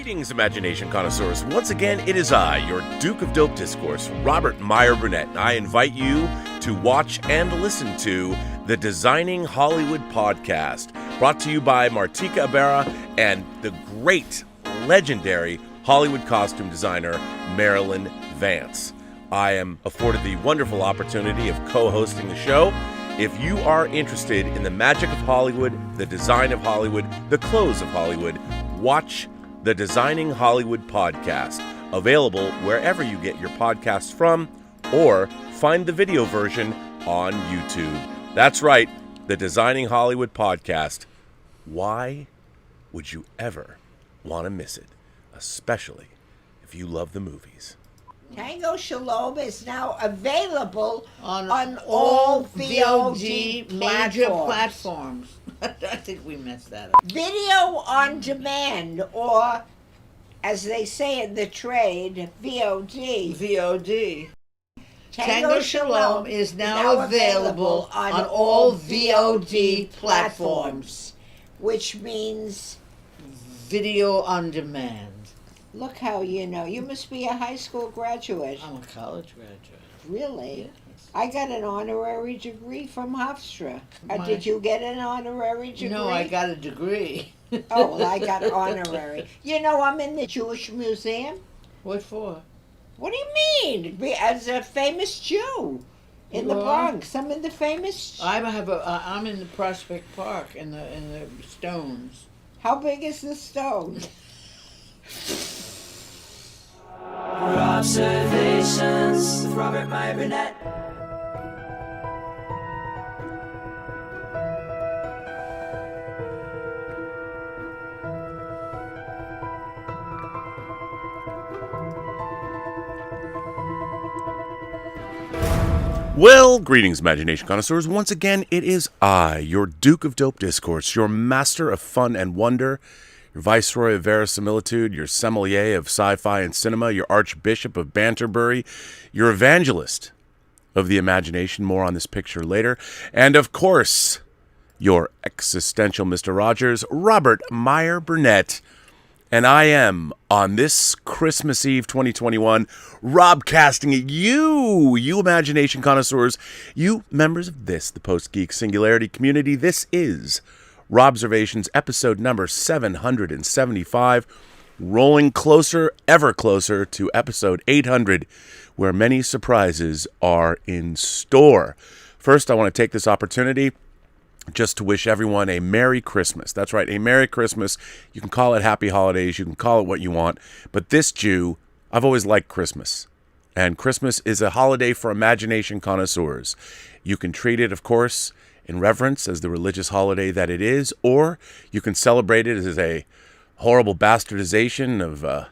Greetings, imagination connoisseurs. Once again, it is I, your Duke of Dope Discourse, Robert Meyer Burnett, and I invite you to watch and listen to the Designing Hollywood podcast, brought to you by Martika Ibarra and the great, legendary Hollywood costume designer, Marilyn Vance. I am afforded the wonderful opportunity of co-hosting the show. If you are interested in the magic of Hollywood, the design of Hollywood, the clothes of Hollywood, watch the Designing Hollywood podcast, available wherever you get your podcasts from, or find the video version on YouTube. That's right, the Designing Hollywood podcast. Why would you ever want to miss it, especially if you love the movies? Tango Shalom is now available on all VOD major platforms. I think we messed that up. Video on demand, or as they say in the trade, VOD. VOD. Tango Shalom is now available on all VOD platforms. Which means video on demand. Look how you know. You must be a high school graduate. I'm a college graduate. Really? Yes. I got an honorary degree from Hofstra. Did you get an honorary degree? No, I got a degree. Oh, well, I got honorary. You know, I'm in the Jewish Museum. What for? What do you mean? As a famous Jew in the Bronx. I'm in the famous... I'm in the Prospect Park in the Stones. How big is the stone? Robservations with Robert Meyer Burnett. Well, greetings, imagination connoisseurs. Once again, it is I, your Duke of Dope Discourse, your master of fun and wonder, your viceroy of verisimilitude, your sommelier of sci-fi and cinema, your archbishop of Banterbury, your evangelist of the imagination. More on this picture later. And, of course, your existential Mr. Rogers, Robert Meyer Burnett. And I am, on this Christmas Eve 2021, robcasting at you imagination connoisseurs, you members of the Post-Geek Singularity community. This is Robservations, episode number 775, rolling closer, ever closer to episode 800, where many surprises are in store. First, I want to take this opportunity just to wish everyone a Merry Christmas. That's right, a Merry Christmas. You can call it Happy Holidays, you can call it what you want, but this Jew, I've always liked Christmas. And Christmas is a holiday for imagination connoisseurs. You can treat it, of course, in reverence as the religious holiday that it is, or you can celebrate it as a horrible bastardization of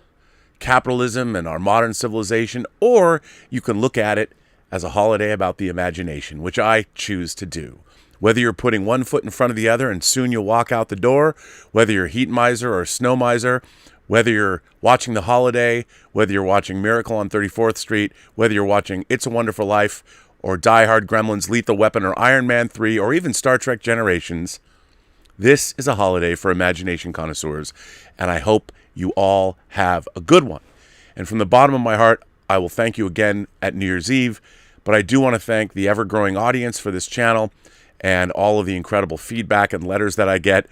capitalism and our modern civilization, or you can look at it as a holiday about the imagination, which I choose to do. Whether you're putting one foot in front of the other and soon you'll walk out the door, whether you're a heat miser or a snow miser, whether you're watching The Holiday, whether you're watching Miracle on 34th Street, whether you're watching It's a Wonderful Life, or Die Hard, Gremlins, Lethal Weapon, or Iron Man 3, or even Star Trek Generations, this is a holiday for imagination connoisseurs, and I hope you all have a good one. And from the bottom of my heart, I will thank you again at New Year's Eve, but I do want to thank the ever-growing audience for this channel and all of the incredible feedback and letters that I get,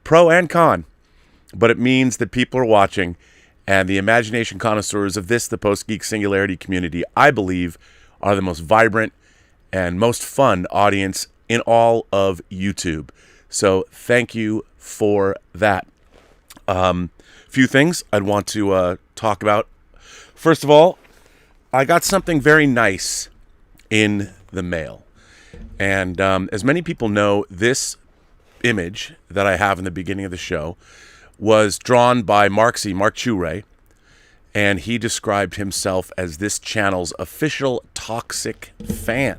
pro and con. But it means that people are watching, and the imagination connoisseurs of the Post-Geek Singularity community, I believe, are the most vibrant and most fun audience in all of YouTube. So thank you for that. Few things I'd want to talk about. First of all, I got something very nice in the mail. And as many people know, this image that I have in the beginning of the show was drawn by Mark Chure, and he described himself as this channel's official toxic fan.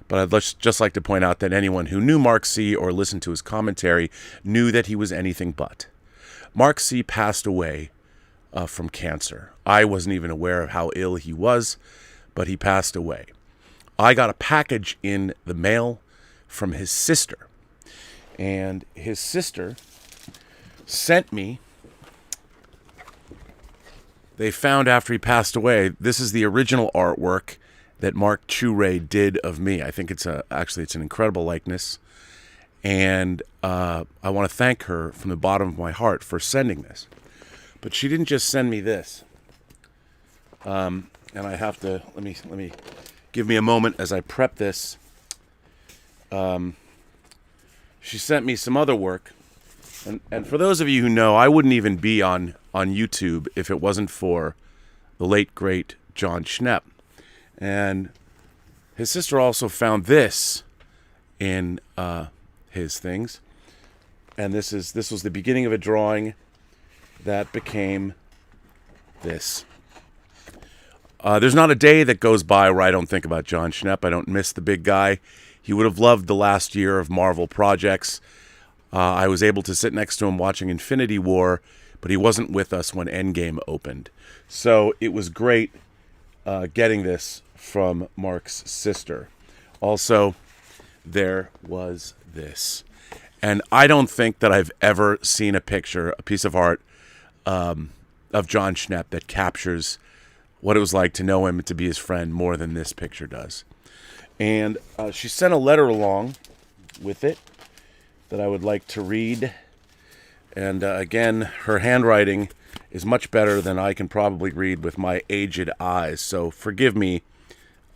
But I'd just like to point out that anyone who knew Mark C. or listened to his commentary knew that he was anything but. Mark C. passed away from cancer. I wasn't even aware of how ill he was, but he passed away. I got a package in the mail from his sister, and his sister sent me they found after he passed away, this is the original artwork that Mark Chure did of me. I think it's it's an incredible likeness. And I want to thank her from the bottom of my heart for sending this. But she didn't just send me this. And I have to, let me give me a moment as I prep this. She sent me some other work. And for those of you who know, I wouldn't even be on YouTube if it wasn't for the late, great John Schnepp. And his sister also found this in his things. And this was the beginning of a drawing that became this. There's not a day that goes by where I don't think about John Schnepp. I don't miss the big guy. He would have loved the last year of Marvel projects. I was able to sit next to him watching Infinity War, but he wasn't with us when Endgame opened. So it was great getting this from Mark's sister. Also, there was this. And I don't think that I've ever seen a picture, a piece of art of John Schnepp that captures what it was like to know him and to be his friend more than this picture does. And she sent a letter along with it that I would like to read. And again, her handwriting is much better than I can probably read with my aged eyes. So forgive me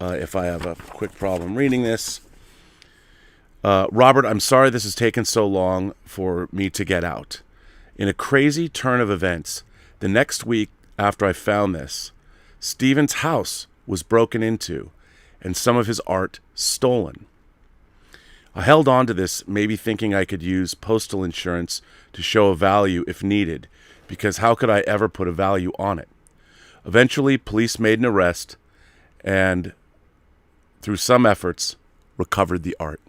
if I have a quick problem reading this. Robert, I'm sorry this has taken so long for me to get out. In a crazy turn of events, the next week after I found this, Stephen's house was broken into and some of his art stolen. I held on to this, maybe thinking I could use postal insurance to show a value if needed, because how could I ever put a value on it? Eventually, police made an arrest and, through some efforts, recovered the art.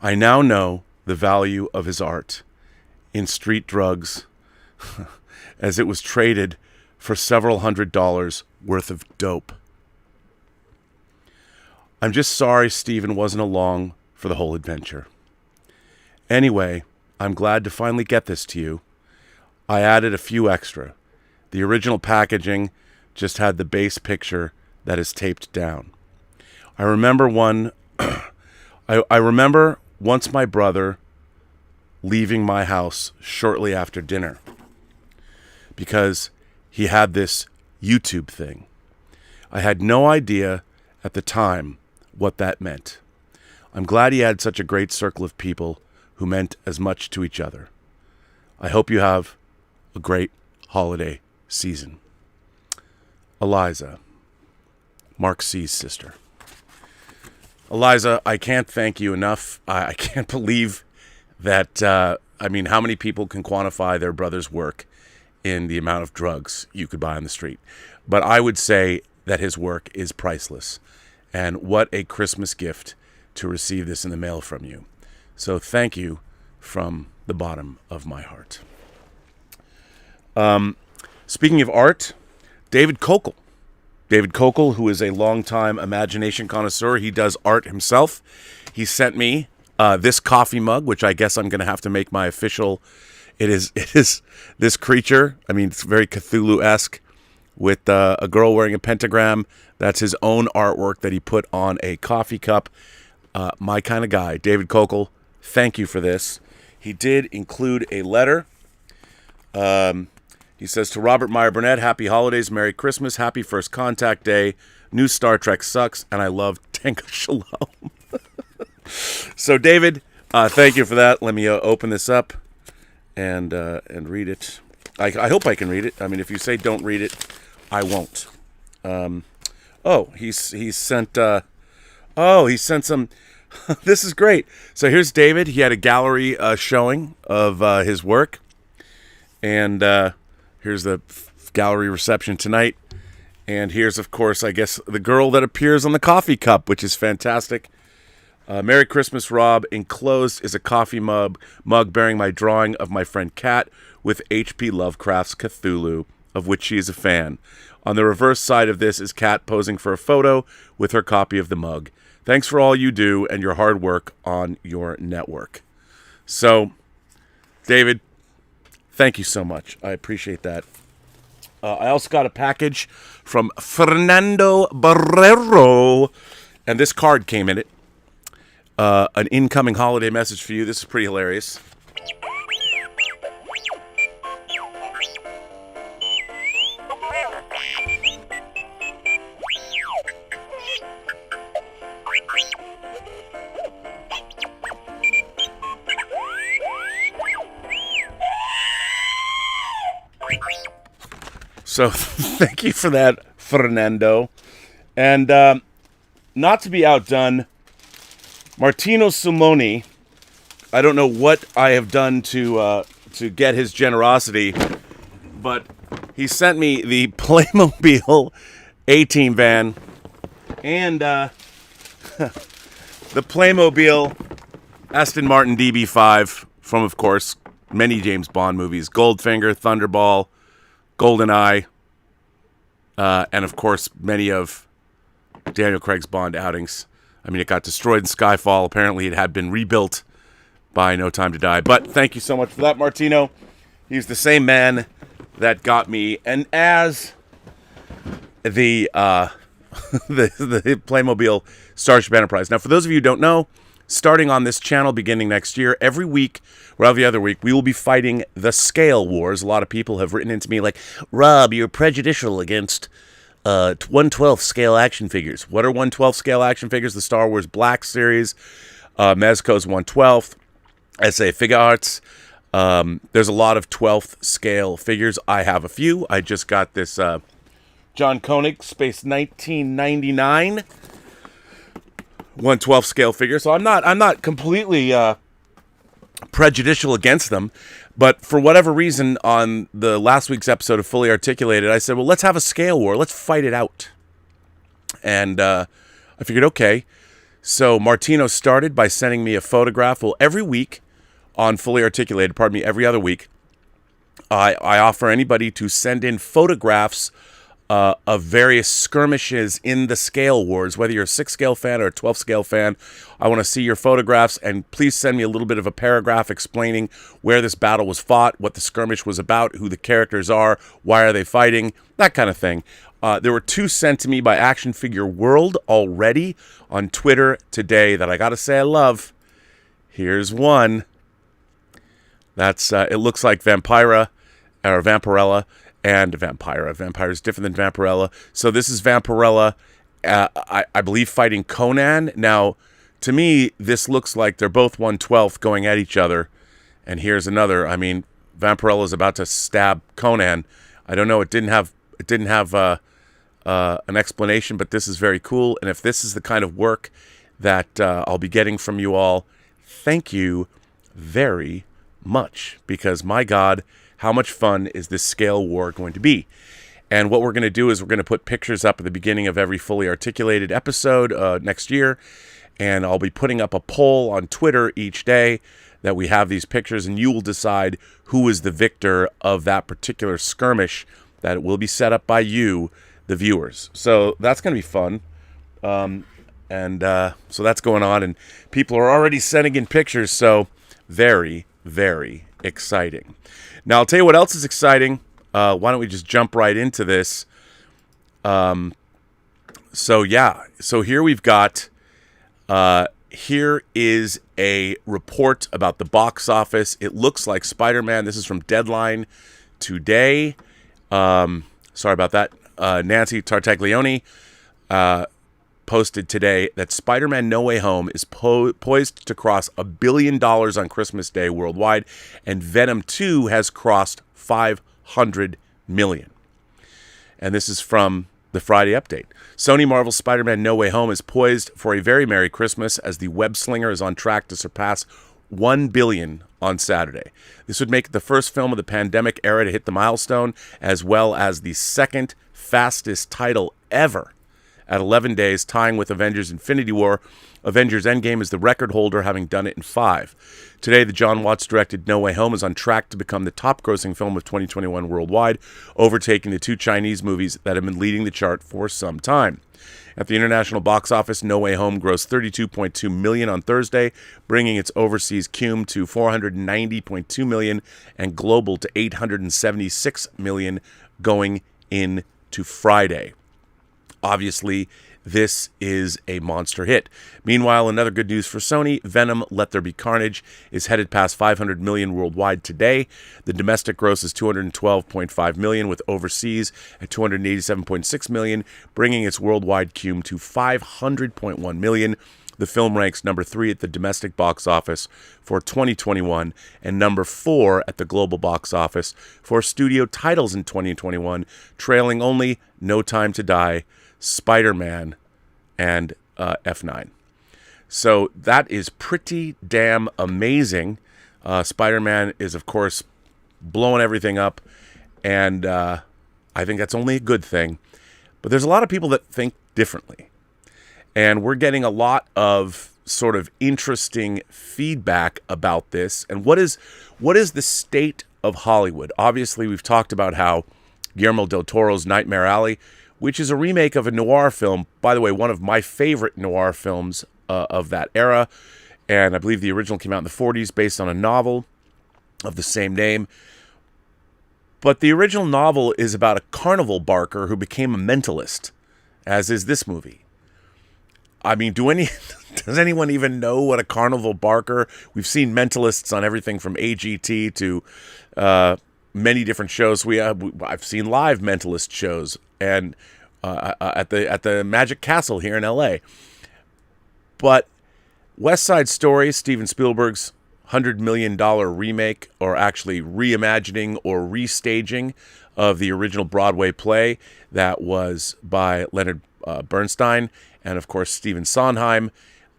I now know the value of his art in street drugs, as it was traded for several $100s worth of dope. I'm just sorry Stephen wasn't along for the whole adventure. Anyway, I'm glad to finally get this to you. I added a few extra. The original packaging just had the base picture that is taped down. I remember I remember once my brother leaving my house shortly after dinner because he had this YouTube thing. I had no idea at the time what that meant. I'm glad he had such a great circle of people who meant as much to each other. I hope you have a great holiday season. Eliza, Mark C's sister. Eliza, I can't thank you enough. I can't believe that, how many people can quantify their brother's work in the amount of drugs you could buy on the street? But I would say that his work is priceless. And what a Christmas gift to receive this in the mail from you. So thank you from the bottom of my heart. Speaking of art, David Kokel. David Kokel, who is a longtime imagination connoisseur, he does art himself. He sent me this coffee mug, which I guess I'm going to have to make my official. It is this creature. It's very Cthulhu-esque with a girl wearing a pentagram. That's his own artwork that he put on a coffee cup. My kind of guy, David Kokel. Thank you for this. He did include a letter. He says, to Robert Meyer Burnett, happy holidays, Merry Christmas, happy First Contact Day. New Star Trek sucks, and I love Tango Shalom. So, David, thank you for that. Let me open this up and read it. I hope I can read it. If you say don't read it, I won't. He sent some. This is great. So here's David. He had a gallery showing of his work, and here's the gallery reception tonight. And here's, of course, I guess the girl that appears on the coffee cup, which is fantastic. Merry Christmas, Rob. Enclosed is a coffee mug bearing my drawing of my friend Kat with H.P. Lovecraft's Cthulhu, of which she is a fan. On the reverse side of this is Kat posing for a photo with her copy of the mug. Thanks for all you do and your hard work on your network. So, David, thank you so much. I appreciate that. I also got a package from Fernando Barrero, and this card came in it. An incoming holiday message for you. This is pretty hilarious. So thank you for that, Fernando. And not to be outdone, Martino Simoni, I don't know what I have done to get his generosity, but he sent me the Playmobil A-Team van and the Playmobil Aston Martin DB5 from, of course, many James Bond movies, Goldfinger, Thunderball, GoldenEye, and of course many of Daniel Craig's Bond outings. I mean, it got destroyed in Skyfall. Apparently it had been rebuilt by No Time to Die. But thank you so much for that, Martino. He's the same man that got me, and as the the Playmobil Starship Enterprise. Now, for those of you who don't know, starting on this channel beginning next year, every week or every other week, we will be fighting the scale wars. A lot of people have written into me like, Rob, you're prejudicial against 1/12 scale action figures. What are 1/12 scale action figures? The Star Wars Black Series, Mezco's 1/12, SA Figure Arts. There's a lot of 12th scale figures. I have a few. I just got this John Koenig Space 1999 1/12 scale figure. So I'm not completely prejudicial against them. But for whatever reason, on the last week's episode of Fully Articulated, I said, well, let's have a scale war. Let's fight it out. And I figured, okay. So Martino started by sending me a photograph. Well, every week on Fully Articulated, every other week, I offer anybody to send in photographs of various skirmishes in the scale wars, whether you're a 6-scale fan or a 12-scale fan. I want to see your photographs, and please send me a little bit of a paragraph explaining where this battle was fought, what the skirmish was about, who the characters are, why are they fighting, that kind of thing. There were 2 sent to me by Action Figure World already on Twitter today that I got to say I love. Here's one. That's it looks like Vampira or Vampirella. And Vampira. Vampira is different than Vampirella. So this is Vampirella, I believe, fighting Conan. Now, to me, this looks like they're both 1/12 going at each other. And here's another. I mean, Vampirella is about to stab Conan. I don't know. It didn't have an explanation, but this is very cool. And if this is the kind of work that I'll be getting from you all, thank you very much. Because, my God, how much fun is this scale war going to be? And what we're going to do is we're going to put pictures up at the beginning of every Fully Articulated episode next year. And I'll be putting up a poll on Twitter each day that we have these pictures. And you will decide who is the victor of that particular skirmish that will be set up by you, the viewers. So that's going to be fun. So that's going on. And people are already sending in pictures. So very, very exciting. Now, I'll tell you what else is exciting. Why don't we just jump right into this? So here we've got, here is a report about the box office. It looks like Spider-Man. This is from Deadline today. Sorry about that. Nancy Tartaglione posted today that Spider-Man No Way Home is poised to cross $1 billion on Christmas Day worldwide, and Venom 2 has crossed $500 million. And this is from the Friday update. Sony Marvel's Spider-Man No Way Home is poised for a very Merry Christmas as the web slinger is on track to surpass $1 billion on Saturday. This would make it the first film of the pandemic era to hit the milestone, as well as the second fastest title ever at 11 days, tying with Avengers Infinity War. Avengers Endgame is the record holder, having done it in 5. Today, the John Watts-directed No Way Home is on track to become the top-grossing film of 2021 worldwide, overtaking the 2 Chinese movies that have been leading the chart for some time. At the international box office, No Way Home grossed $32.2 million on Thursday, bringing its overseas cum to $490.2 million and global to $876 million going into Friday. Obviously, this is a monster hit. Meanwhile, another good news for Sony, Venom: Let There Be Carnage is headed past 500 million worldwide today. The domestic gross is 212.5 million, with overseas at 287.6 million, bringing its worldwide cum to 500.1 million. The film ranks number 3 at the domestic box office for 2021 and number 4 at the global box office for studio titles in 2021, trailing only No Time to Die, Spider-Man, and F9. So that is pretty damn amazing. Spider-Man is, of course, blowing everything up, and I think that's only a good thing. But there's a lot of people that think differently. And we're getting a lot of sort of interesting feedback about this. And what is the state of Hollywood? Obviously, we've talked about how Guillermo del Toro's Nightmare Alley, which is a remake of a noir film, by the way, one of my favorite noir films of that era. And I believe the original came out in the 40s based on a novel of the same name. But the original novel is about a carnival barker who became a mentalist, as is this movie. I mean, does anyone even know what a carnival barker? We've seen mentalists on everything from AGT to many different shows. I've seen live mentalist shows and at the Magic Castle here in LA. But West Side Story, Steven Spielberg's $100 million remake, or actually reimagining or restaging of the original Broadway play that was by Leonard Bernstein and, of course, Stephen Sondheim,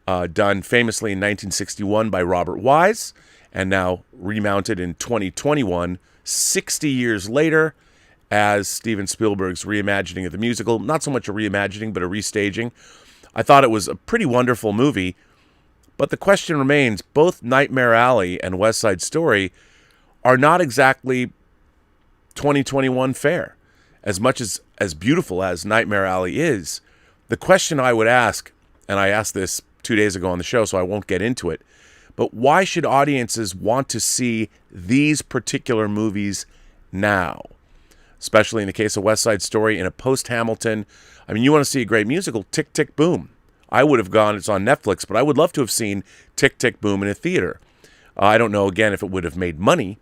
done famously in 1961 by Robert Wise, and now remounted in 2021, 60 years later, as Steven Spielberg's reimagining of the musical. Not so much a reimagining, but a restaging. I thought it was a pretty wonderful movie, but the question remains, both Nightmare Alley and West Side Story are not exactly 2021 fare. As much as beautiful as Nightmare Alley is, the question I would ask, and I asked this 2 days ago on the show, so I won't get into it, but why should audiences want to see these particular movies now? Especially in the case of West Side Story, in a post-Hamilton. I mean, you want to see a great musical, Tick, Tick, Boom. I would have gone, it's on Netflix, but I would love to have seen Tick, Tick, Boom in a theater. I don't know, again, if it would have made money.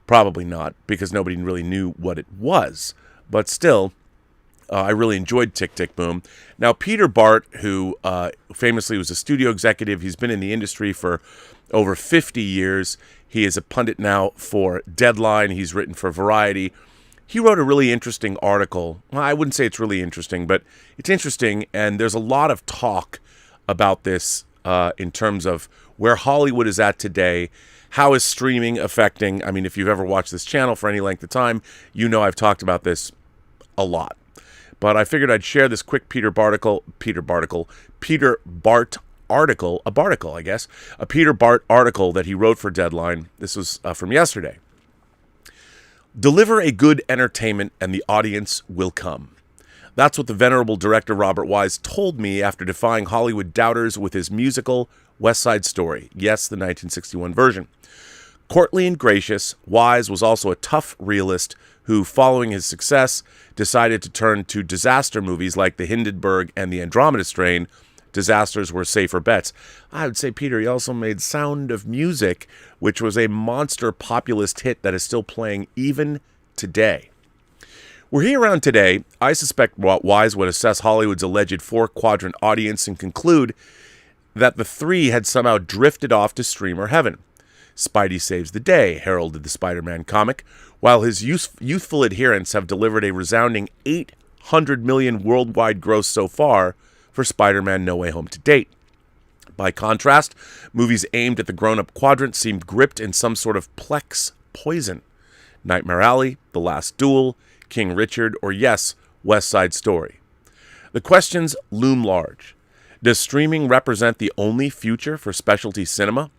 Probably not, because nobody really knew what it was. But still, I really enjoyed Tick, Tick, Boom. Now, Peter Bart, who famously was a studio executive, he's been in the industry for over 50 years. He is a pundit now for Deadline. He's written for Variety. He wrote a really interesting article. Well, I wouldn't say it's really interesting, but it's interesting, and there's a lot of talk about this in terms of where Hollywood is at today. How is streaming affecting? I mean, if you've ever watched this channel for any length of time, you know I've talked about this a lot. But I figured I'd share this quick Peter Bart article, a Peter Bart article that he wrote for Deadline. This was from yesterday. Deliver a good entertainment and the audience will come. That's what the venerable director Robert Wise told me after defying Hollywood doubters with his musical West Side Story. Yes, the 1961 version. Courtly and gracious, Wise was also a tough realist who, following his success, decided to turn to disaster movies like The Hindenburg and The Andromeda Strain. Disasters were safer bets. I would say, Peter, he also made Sound of Music, which was a monster populist hit that is still playing even today. Were he around today, I suspect Wise would assess Hollywood's alleged four-quadrant audience and conclude that the three had somehow drifted off to streamer heaven. Spidey Saves the Day heralded the Spider-Man comic, while his youthful adherents have delivered a resounding 800 million worldwide gross so far for Spider-Man No Way Home to date. By contrast, movies aimed at the grown-up quadrant seemed gripped in some sort of Plex poison. Nightmare Alley, The Last Duel, King Richard, or yes, West Side Story. The questions loom large. Does streaming represent the only future for specialty cinema?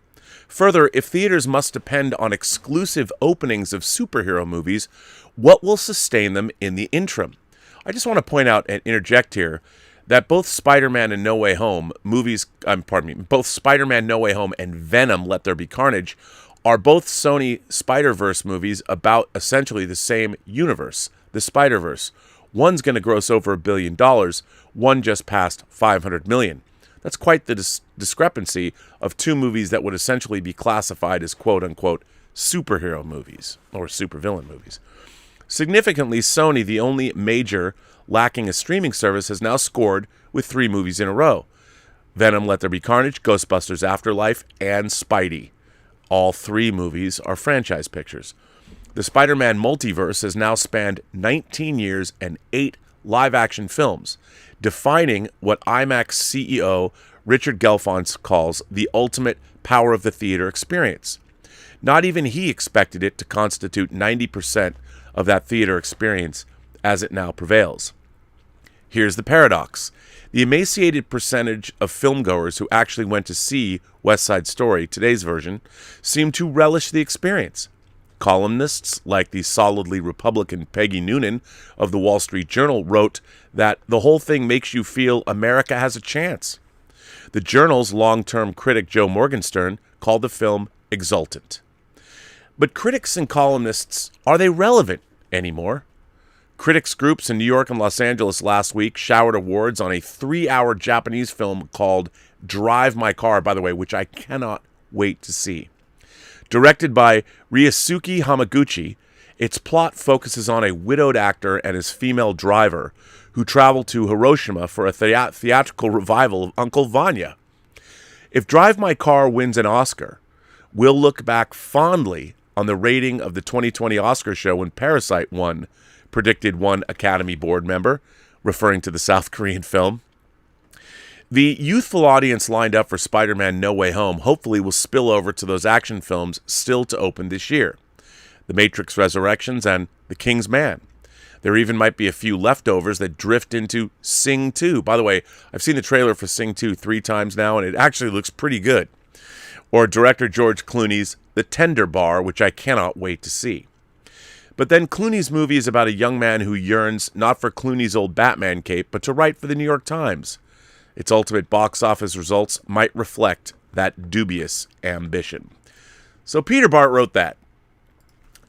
Further, if theaters must depend on exclusive openings of superhero movies, what will sustain them in the interim? I just want to point out and interject here that both Spider-Man and No Way Home both Spider-Man No Way Home and Venom Let There Be Carnage are both Sony Spider-Verse movies about essentially the same universe, the Spider-Verse. One's going to gross over $1 billion. One just passed $500 million. That's quite the discrepancy of two movies that would essentially be classified as quote-unquote superhero movies or supervillain movies. Significantly, Sony, the only major lacking a streaming service, has now scored with 3 movies in a row. Venom, Let There Be Carnage, Ghostbusters Afterlife, and Spidey. All 3 movies are franchise pictures. The Spider-Man multiverse has now spanned 19 years and 8 live-action films, defining what IMAX CEO Richard Gelfond calls the ultimate power of the theater experience. Not even he expected it to constitute 90% of that theater experience as it now prevails. Here's the paradox. The emaciated percentage of filmgoers who actually went to see West Side Story, today's version, seem to relish the experience. Columnists like the solidly Republican Peggy Noonan of the Wall Street Journal wrote that the whole thing makes you feel America has a chance. The Journal's long-term critic Joe Morgenstern called the film exultant. But critics and columnists, are they relevant anymore? Critics groups in New York and Los Angeles last week showered awards on a 3-hour Japanese film called Drive My Car, by the way, which I cannot wait to see. Directed by Ryosuke Hamaguchi, its plot focuses on a widowed actor and his female driver who travel to Hiroshima for a theatrical revival of Uncle Vanya. If Drive My Car wins an Oscar, we'll look back fondly on the rating of the 2020 Oscar show when Parasite won, predicted one Academy Board member, referring to the South Korean film. The youthful audience lined up for Spider-Man No Way Home hopefully will spill over to those action films still to open this year. The Matrix Resurrections and The King's Man. There even might be a few leftovers that drift into Sing 2. By the way, I've seen the trailer for Sing 2 3 times now, and it actually looks pretty good. Or director George Clooney's The Tender Bar, which I cannot wait to see. But then Clooney's movie is about a young man who yearns not for Clooney's old Batman cape, but to write for the New York Times. Its ultimate box office results might reflect that dubious ambition. So Peter Bart wrote that.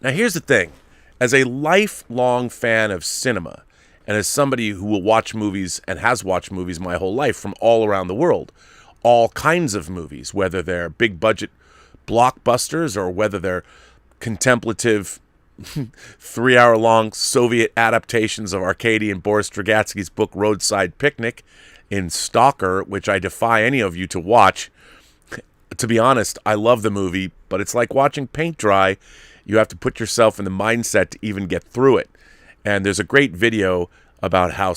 Now here's the thing. As a lifelong fan of cinema, and as somebody who will watch movies and has watched movies my whole life from all around the world, all kinds of movies, whether they're big budget blockbusters or whether they're contemplative 3-hour-long Soviet adaptations of Arkady and Boris Strugatsky's book Roadside Picnic in Stalker, which I defy any of you to watch. To be honest, I love the movie, but it's like watching paint dry. You have to put yourself in the mindset to even get through it. And there's a great video about how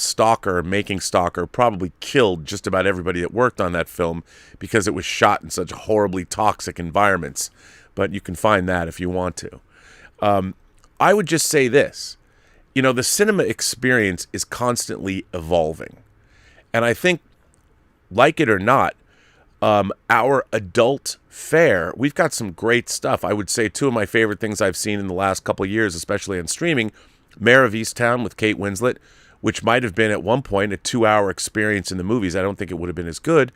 making Stalker, probably killed just about everybody that worked on that film because it was shot in such horribly toxic environments. But you can find that if you want to. I would just say this. The cinema experience is constantly evolving. And I think, like it or not, our adult fare, we've got some great stuff. I would say 2 of my favorite things I've seen in the last couple of years, especially on streaming, Mayor of Easttown with Kate Winslet, which might have been at one point a 2-hour experience in the movies. I don't think it would have been as good.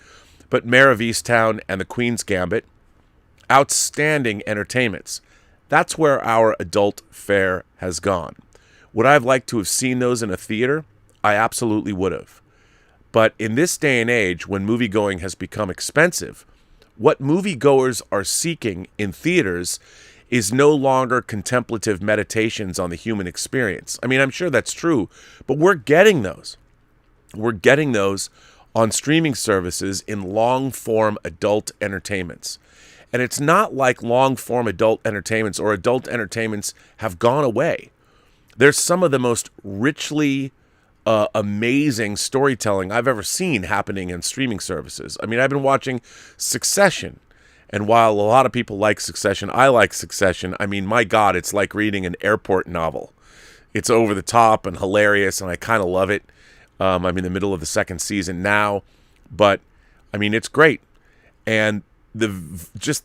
But Mayor of Easttown and The Queen's Gambit, outstanding entertainments. That's where our adult fare has gone. Would I have liked to have seen those in a theater? I absolutely would have. But in this day and age, when moviegoing has become expensive, what moviegoers are seeking in theaters is no longer contemplative meditations on the human experience. I mean, I'm sure that's true, but we're getting those. We're getting those on streaming services in long-form adult entertainments. And it's not like long-form adult entertainments or adult entertainments have gone away. There's some of the most richly amazing storytelling I've ever seen happening in streaming services. I mean, I've been watching Succession. And while a lot of people like Succession, I like Succession. I mean, my God, it's like reading an airport novel. It's over the top and hilarious, and I kind of love it. I'm in the middle of the 2nd season now. But, I mean, it's great. And the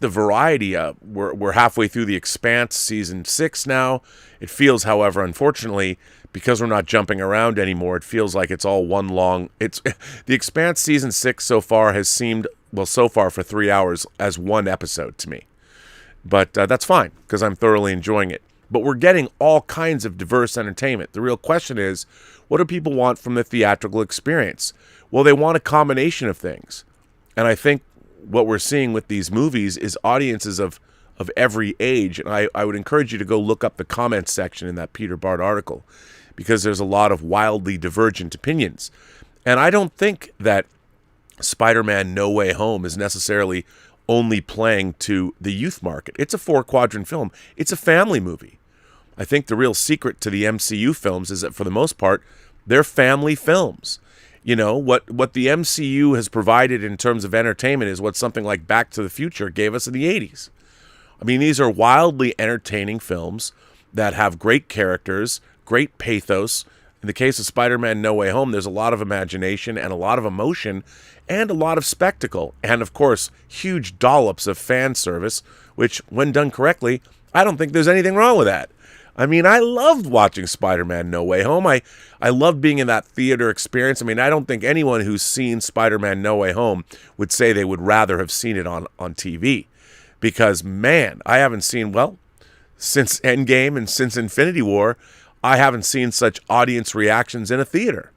variety, we're halfway through The Expanse season 6 now. It feels, however, unfortunately, because we're not jumping around anymore, it feels like it's all one long... The Expanse season 6 so far has seemed, well, so far for 3 hours, as one episode to me. But that's fine, because I'm thoroughly enjoying it. But we're getting all kinds of diverse entertainment. The real question is, what do people want from the theatrical experience? Well, they want a combination of things. And I think what we're seeing with these movies is audiences of every age. And I would encourage you to go look up the comments section in that Peter Bart article, because there's a lot of wildly divergent opinions. And I don't think that Spider-Man No Way Home is necessarily only playing to the youth market. It's a 4-quadrant film. It's a family movie. I think the real secret to the MCU films is that for the most part, they're family films. You know, what the MCU has provided in terms of entertainment is what something like Back to the Future gave us in the 80s. I mean, these are wildly entertaining films that have great characters, great pathos. In the case of Spider-Man No Way Home, there's a lot of imagination and a lot of emotion and a lot of spectacle. And, of course, huge dollops of fan service, which, when done correctly, I don't think there's anything wrong with that. I mean, I loved watching Spider-Man No Way Home. I loved being in that theater experience. I mean, I don't think anyone who's seen Spider-Man No Way Home would say they would rather have seen it on TV. Because, man, I haven't seen, well, since Endgame and since Infinity War, I haven't seen such audience reactions in a theater.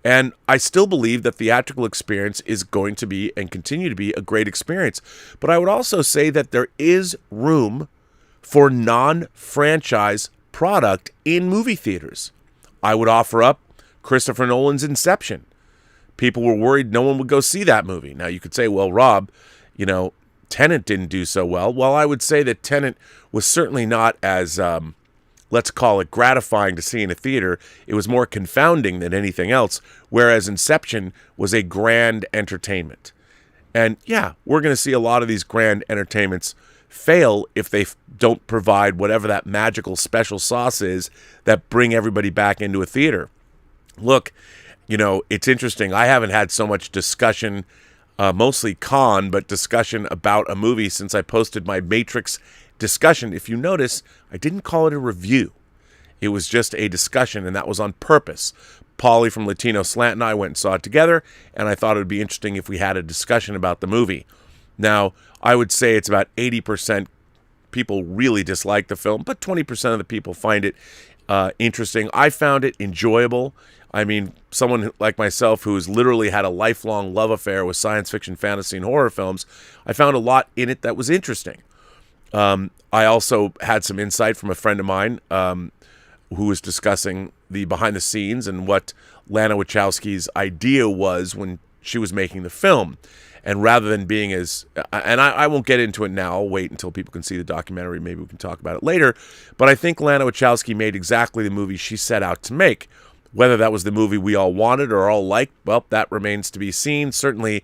And I still believe that theatrical experience is going to be and continue to be a great experience. But I would also say that there is room for non-franchise product in movie theaters. I would offer up Christopher Nolan's Inception. People were worried no one would go see that movie. Now, you could say, well, Rob, you know, Tenet didn't do so well. Well, I would say that Tenet was certainly not as, let's call it, gratifying to see in a theater. It was more confounding than anything else, whereas Inception was a grand entertainment. And yeah, we're going to see a lot of these grand entertainments fail if they don't provide whatever that magical special sauce is that bring everybody back into a theater. Look, you know, it's interesting. I haven't had so much discussion, mostly but discussion about a movie since I posted my Matrix discussion. If you notice, I didn't call it a review. It was just a discussion, and that was on purpose. Paulie from Latino Slant and I went and saw it together, and I thought it would be interesting if we had a discussion about the movie. Now, I would say it's about 80% people really dislike the film, but 20% of the people find it interesting. I found it enjoyable. I mean, someone like myself who's literally had a lifelong love affair with science fiction, fantasy, and horror films, I found a lot in it that was interesting. I also had some insight from a friend of mine who was discussing the behind the scenes and what Lana Wachowski's idea was when she was making the film. And rather than being as, and I won't get into it now, I'll wait until people can see the documentary, maybe we can talk about it later, but I think Lana Wachowski made exactly the movie she set out to make. Whether that was the movie we all wanted or all liked, well, that remains to be seen. Certainly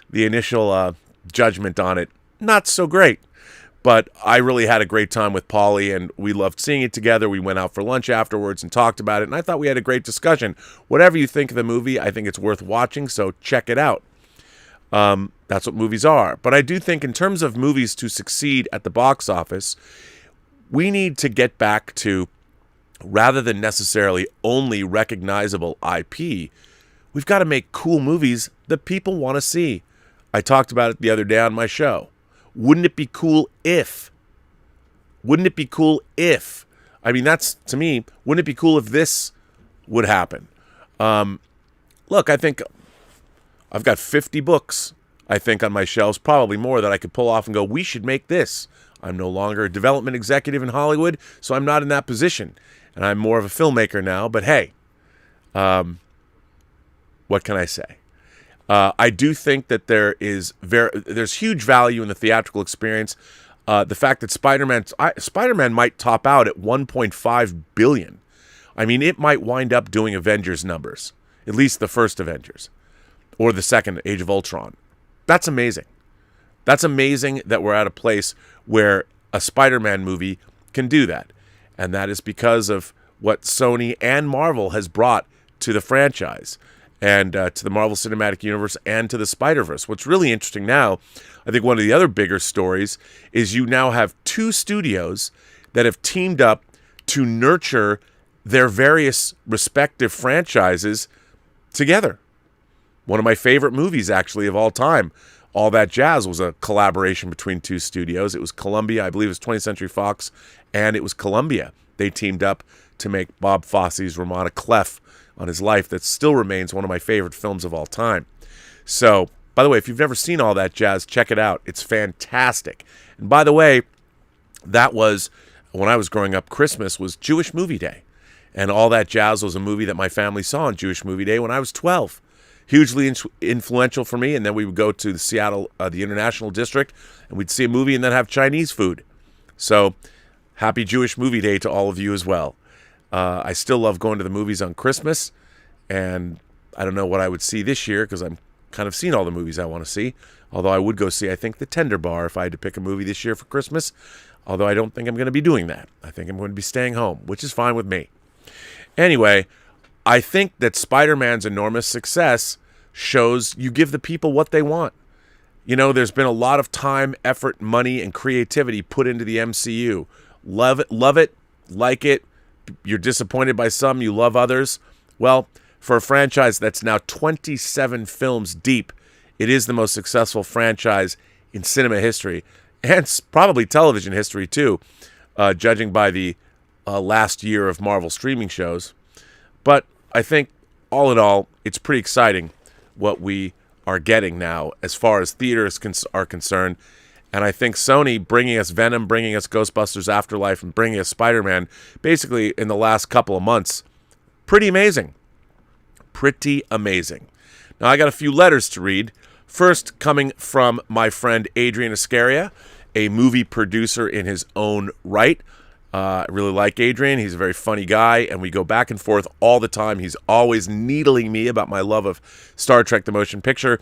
the initial judgment on it, not so great. But I really had a great time with Paulie, and we loved seeing it together. We went out for lunch afterwards and talked about it, and I thought we had a great discussion. Whatever you think of the movie, I think it's worth watching, so check it out. That's what movies are. But I do think in terms of movies to succeed at the box office, we need to get back to, rather than necessarily only recognizable IP, we've got to make cool movies that people want to see. I talked about it the other day on my show. Wouldn't it be cool if? I mean, that's, to me, wouldn't it be cool if this would happen? Look, I think I've got 50 books, I think, on my shelves, probably more, that I could pull off and go, we should make this. I'm no longer a development executive in Hollywood, so I'm not in that position. And I'm more of a filmmaker now, but hey, what can I say? I do think that there's huge value in the theatrical experience. The fact that Spider-Man might top out at $1.5 billion. I mean, it might wind up doing Avengers numbers, at least the first Avengers, or the second, Age of Ultron. That's amazing. That's amazing that we're at a place where a Spider-Man movie can do that. And that is because of what Sony and Marvel has brought to the franchise and to the Marvel Cinematic Universe and to the Spider-Verse. What's really interesting now, I think one of the other bigger stories, is you now have two studios that have teamed up to nurture their various respective franchises together. One of my favorite movies, actually, of all time, All That Jazz was a collaboration between two studios. It was Columbia, I believe it was 20th Century Fox, and it was Columbia. They teamed up to make Bob Fosse's Ramona Clef on his life that still remains one of my favorite films of all time. So, by the way, if you've never seen All That Jazz, check it out. It's fantastic. And by the way, that was, when I was growing up, Christmas was Jewish Movie Day. And All That Jazz was a movie that my family saw on Jewish Movie Day when I was 12. Hugely influential for me. And then we would go to the Seattle, the International District, and we'd see a movie and then have Chinese food. So, happy Jewish Movie Day to all of you as well. I still love going to the movies on Christmas, and I don't know what I would see this year because I'm kind of seen all the movies I want to see. Although I would go see, I think, The Tender Bar if I had to pick a movie this year for Christmas. Although I don't think I'm going to be doing that. I think I'm going to be staying home, which is fine with me. Anyway, I think that Spider-Man's enormous success shows you give the people what they want. You know, there's been a lot of time, effort, money, and creativity put into the MCU. Love it, like it. You're disappointed by some, you love others. Well, for a franchise that's now 27 films deep, it is the most successful franchise in cinema history, and probably television history too, judging by the last year of Marvel streaming shows. But I think, all in all, it's pretty exciting what we are getting now as far as theaters are concerned. And I think Sony bringing us Venom, bringing us Ghostbusters Afterlife, and bringing us Spider-Man basically in the last couple of months, pretty amazing. Pretty amazing. Now, I got a few letters to read. First, coming from my friend Adrian Iscaria, a movie producer in his own right. I really like Adrian. He's a very funny guy, and we go back and forth all the time. He's always needling me about my love of Star Trek the Motion Picture.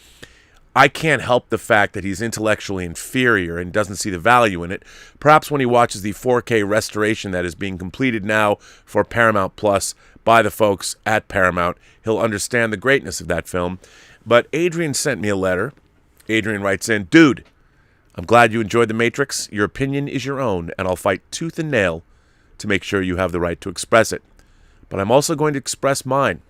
I can't help the fact that he's intellectually inferior and doesn't see the value in it. Perhaps when he watches the 4K restoration that is being completed now for Paramount Plus by the folks at Paramount, he'll understand the greatness of that film. But Adrian sent me a letter. Adrian writes in, "Dude, I'm glad you enjoyed The Matrix. Your opinion is your own, and I'll fight tooth and nail to make sure you have the right to express it. But I'm also going to express mine.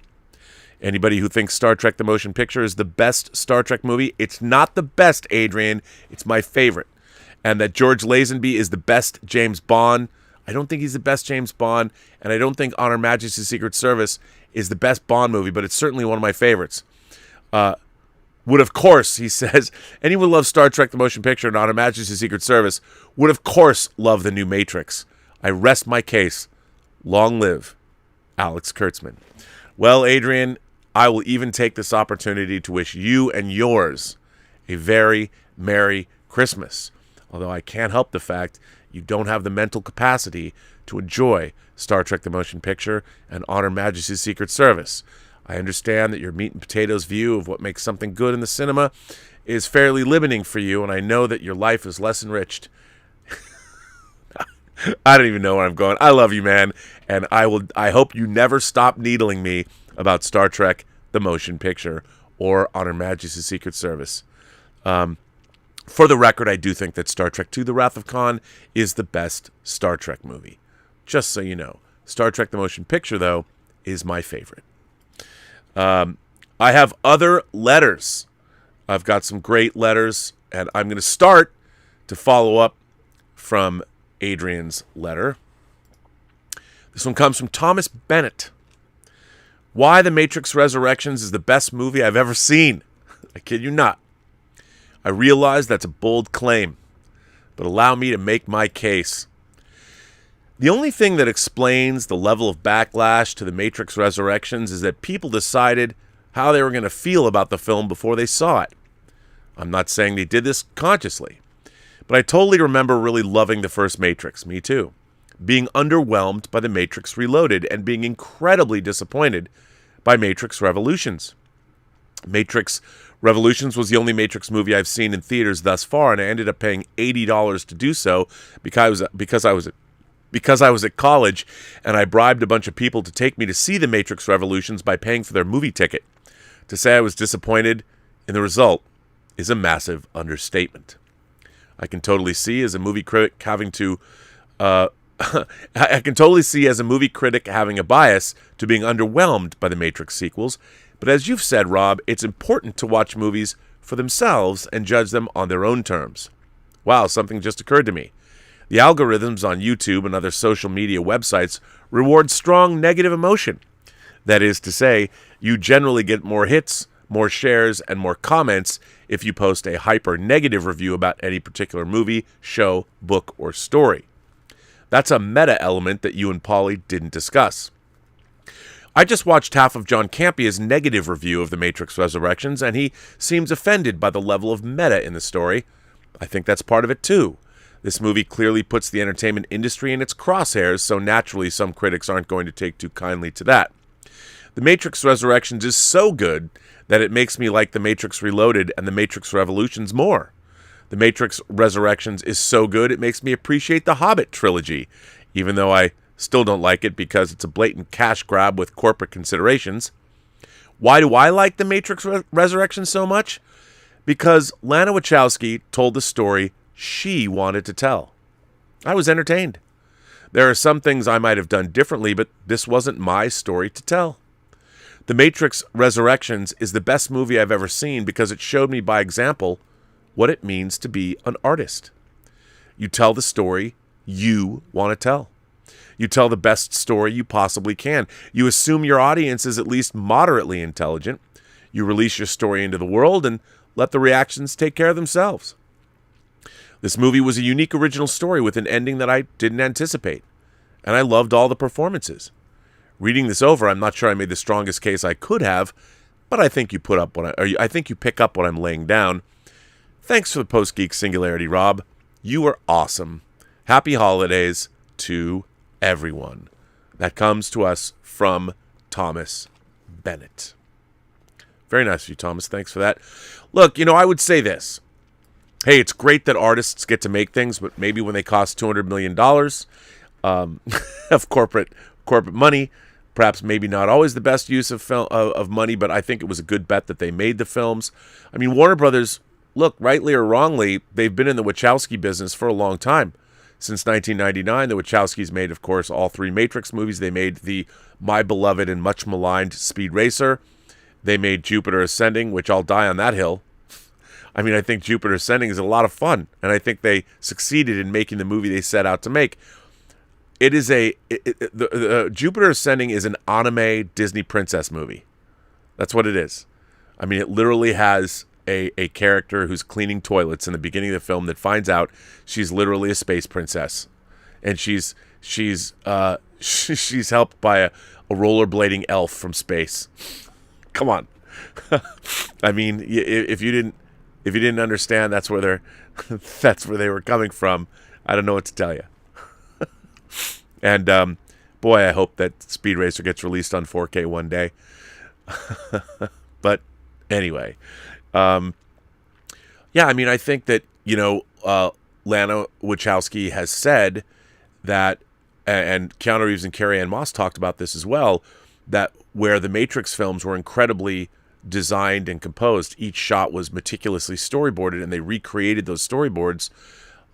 Anybody who thinks Star Trek the Motion Picture is the best Star Trek movie, it's not the best, Adrian. It's my favorite. And that George Lazenby is the best James Bond, I don't think he's the best James Bond, and I don't think On Her Majesty's Secret Service is the best Bond movie, but it's certainly one of my favorites. Would, of course," he says, "anyone who loves Star Trek the Motion Picture and On Her Majesty's Secret Service would, of course, love the new Matrix. I rest my case. Long live Alex Kurtzman." Well, Adrian, I will even take this opportunity to wish you and yours a very Merry Christmas. Although I can't help the fact you don't have the mental capacity to enjoy Star Trek the Motion Picture and On Her Majesty's Secret Service. I understand that your meat and potatoes view of what makes something good in the cinema is fairly limiting for you, and I know that your life is less enriched. I don't even know where I'm going. I love you, man, and I hope you never stop needling me about Star Trek the Motion Picture or On Her Majesty's Secret Service. For the record, I do think that Star Trek II: The Wrath of Khan is the best Star Trek movie. Just so you know. Star Trek the Motion Picture, though, is my favorite. I have other letters. I've got some great letters, and I'm going to start to follow up from Adrian's letter. This one comes from Thomas Bennett. "Why The Matrix Resurrections is the best movie I've ever seen. I kid you not. I realize that's a bold claim, but allow me to make my case. The only thing that explains the level of backlash to The Matrix Resurrections is that people decided how they were going to feel about the film before they saw it. I'm not saying they did this consciously, but I totally remember really loving the first Matrix, me too, being underwhelmed by The Matrix Reloaded, and being incredibly disappointed by Matrix Revolutions. Matrix Revolutions was the only Matrix movie I've seen in theaters thus far, and I ended up paying $80 to do so because I was at college, and I bribed a bunch of people to take me to see The Matrix Revolutions by paying for their movie ticket. To say I was disappointed in the result is a massive understatement. I can totally see as a movie critic having a bias to being underwhelmed by the Matrix sequels, but as you've said, Rob, it's important to watch movies for themselves and judge them on their own terms. Wow, something just occurred to me. The algorithms on YouTube and other social media websites reward strong negative emotion. That is to say, you generally get more hits, more shares, and more comments if you post a hyper-negative review about any particular movie, show, book, or story. That's a meta element that you and Polly didn't discuss. I just watched half of John Campia's negative review of The Matrix Resurrections, and he seems offended by the level of meta in the story. I think that's part of it too. This movie clearly puts the entertainment industry in its crosshairs, so naturally some critics aren't going to take too kindly to that. The Matrix Resurrections is so good that it makes me like The Matrix Reloaded and The Matrix Revolutions more. The Matrix Resurrections is so good it makes me appreciate the Hobbit trilogy, even though I still don't like it because it's a blatant cash grab with corporate considerations. Why do I like The Matrix Resurrections so much? Because Lana Wachowski told the story she wanted to tell. I was entertained. There are some things I might have done differently, but this wasn't my story to tell. The Matrix Resurrections is the best movie I've ever seen because it showed me by example what it means to be an artist. You tell the story you want to tell. You tell the best story you possibly can. You assume your audience is at least moderately intelligent. You release your story into the world and let the reactions take care of themselves. This movie was a unique original story with an ending that I didn't anticipate, and I loved all the performances. Reading this over, I'm not sure I made the strongest case I could have, but I think you pick up what I'm laying down. Thanks for the Post-Geek Singularity, Rob. You were awesome. Happy holidays to everyone. That comes to us from Thomas Bennett. Very nice of you, Thomas. Thanks for that. Look, I would say this. Hey, it's great that artists get to make things, but maybe when they cost $200 million of corporate money, perhaps maybe not always the best use of money, but I think it was a good bet that they made the films. I mean, Warner Brothers, look, rightly or wrongly, they've been in the Wachowski business for a long time. Since 1999, the Wachowskis made, of course, all three Matrix movies. They made the my beloved and much maligned Speed Racer. They made Jupiter Ascending, which I'll die on that hill. I mean, I think Jupiter Ascending is a lot of fun, and I think they succeeded in making the movie they set out to make. It is Jupiter Ascending is an anime Disney princess movie. That's what it is. I mean, it literally has a character who's cleaning toilets in the beginning of the film that finds out she's literally a space princess, and she's helped by a rollerblading elf from space. Come on. I mean, if you didn't understand, that's where they were coming from. I don't know what to tell you. And boy, I hope that Speed Racer gets released on 4K one day. But anyway, yeah, I mean, I think that Lana Wachowski has said that, and Keanu Reeves and Carrie-Anne Moss talked about this as well, that where the Matrix films were incredibly designed and composed, each shot was meticulously storyboarded, and they recreated those storyboards.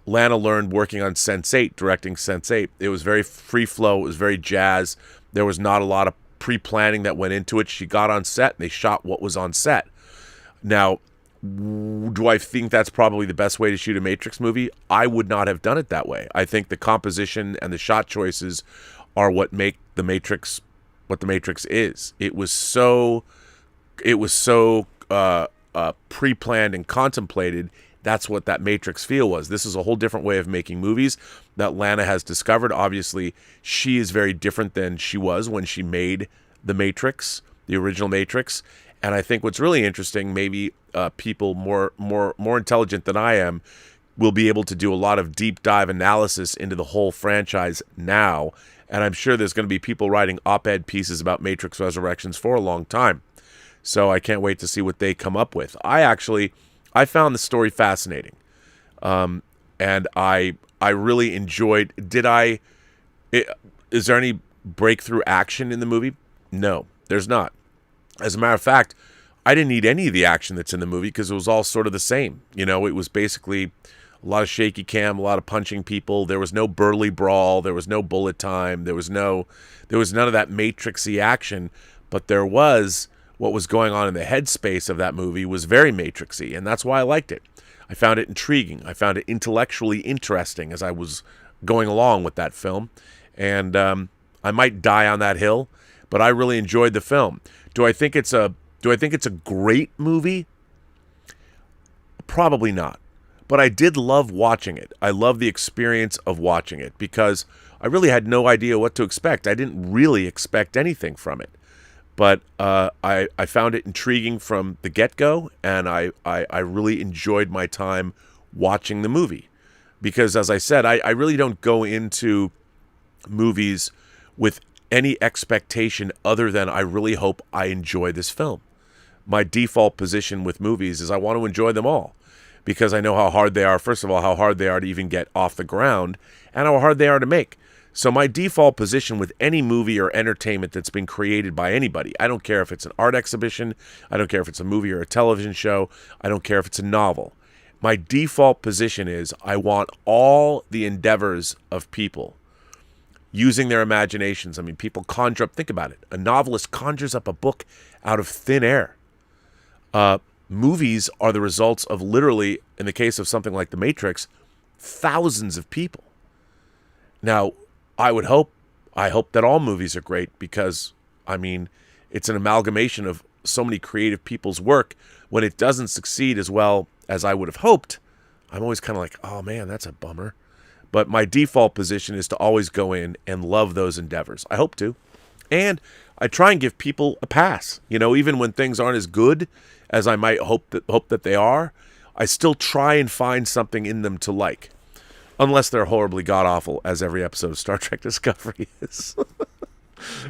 Lana learned working on Sense8, directing Sense8. It was very free flow. It was very jazz. There was not a lot of pre-planning that went into it. She got on set, and they shot what was on set. Now, do I think that's probably the best way to shoot a Matrix movie? I would not have done it that way. I think the composition and the shot choices are what make the Matrix what the Matrix is. It was so pre-planned and contemplated. That's what that Matrix feel was. This is a whole different way of making movies that Lana has discovered. Obviously, she is very different than she was when she made the Matrix, the original Matrix. And I think what's really interesting, maybe people more intelligent than I am will be able to do a lot of deep dive analysis into the whole franchise now. And I'm sure there's going to be people writing op-ed pieces about Matrix Resurrections for a long time. So I can't wait to see what they come up with. I found the story fascinating. And I really enjoyed... Is there any breakthrough action in the movie? No, there's not. As a matter of fact, I didn't need any of the action that's in the movie because it was all sort of the same. It was basically a lot of shaky cam, a lot of punching people. There was no burly brawl. There was no bullet time. There was none of that Matrixy action. But there was what was going on in the headspace of that movie was very Matrixy, and that's why I liked it. I found it intriguing. I found it intellectually interesting as I was going along with that film, and I might die on that hill, but I really enjoyed the film. Do I think it's a great movie? Probably not. But I did love watching it. I love the experience of watching it because I really had no idea what to expect. I didn't really expect anything from it. But I found it intriguing from the get-go, and I really enjoyed my time watching the movie. Because, as I said, I really don't go into movies with any expectation other than I really hope I enjoy this film. My default position with movies is I want to enjoy them all because I know how hard they are. First of all, how hard they are to even get off the ground and how hard they are to make. So my default position with any movie or entertainment that's been created by anybody, I don't care if it's an art exhibition, I don't care if it's a movie or a television show, I don't care if it's a novel. My default position is I want all the endeavors of people using their imaginations. I mean, people conjure up, think about it. A novelist conjures up a book out of thin air. Movies are the results of literally, in the case of something like The Matrix, thousands of people. Now, I hope that all movies are great because, I mean, it's an amalgamation of so many creative people's work. When it doesn't succeed as well as I would have hoped, I'm always kind of like, oh man, that's a bummer. But my default position is to always go in and love those endeavors. I hope to. And I try and give people a pass. You know, even when things aren't as good as I might hope that they are, I still try and find something in them to like. Unless they're horribly god-awful, as every episode of Star Trek Discovery is.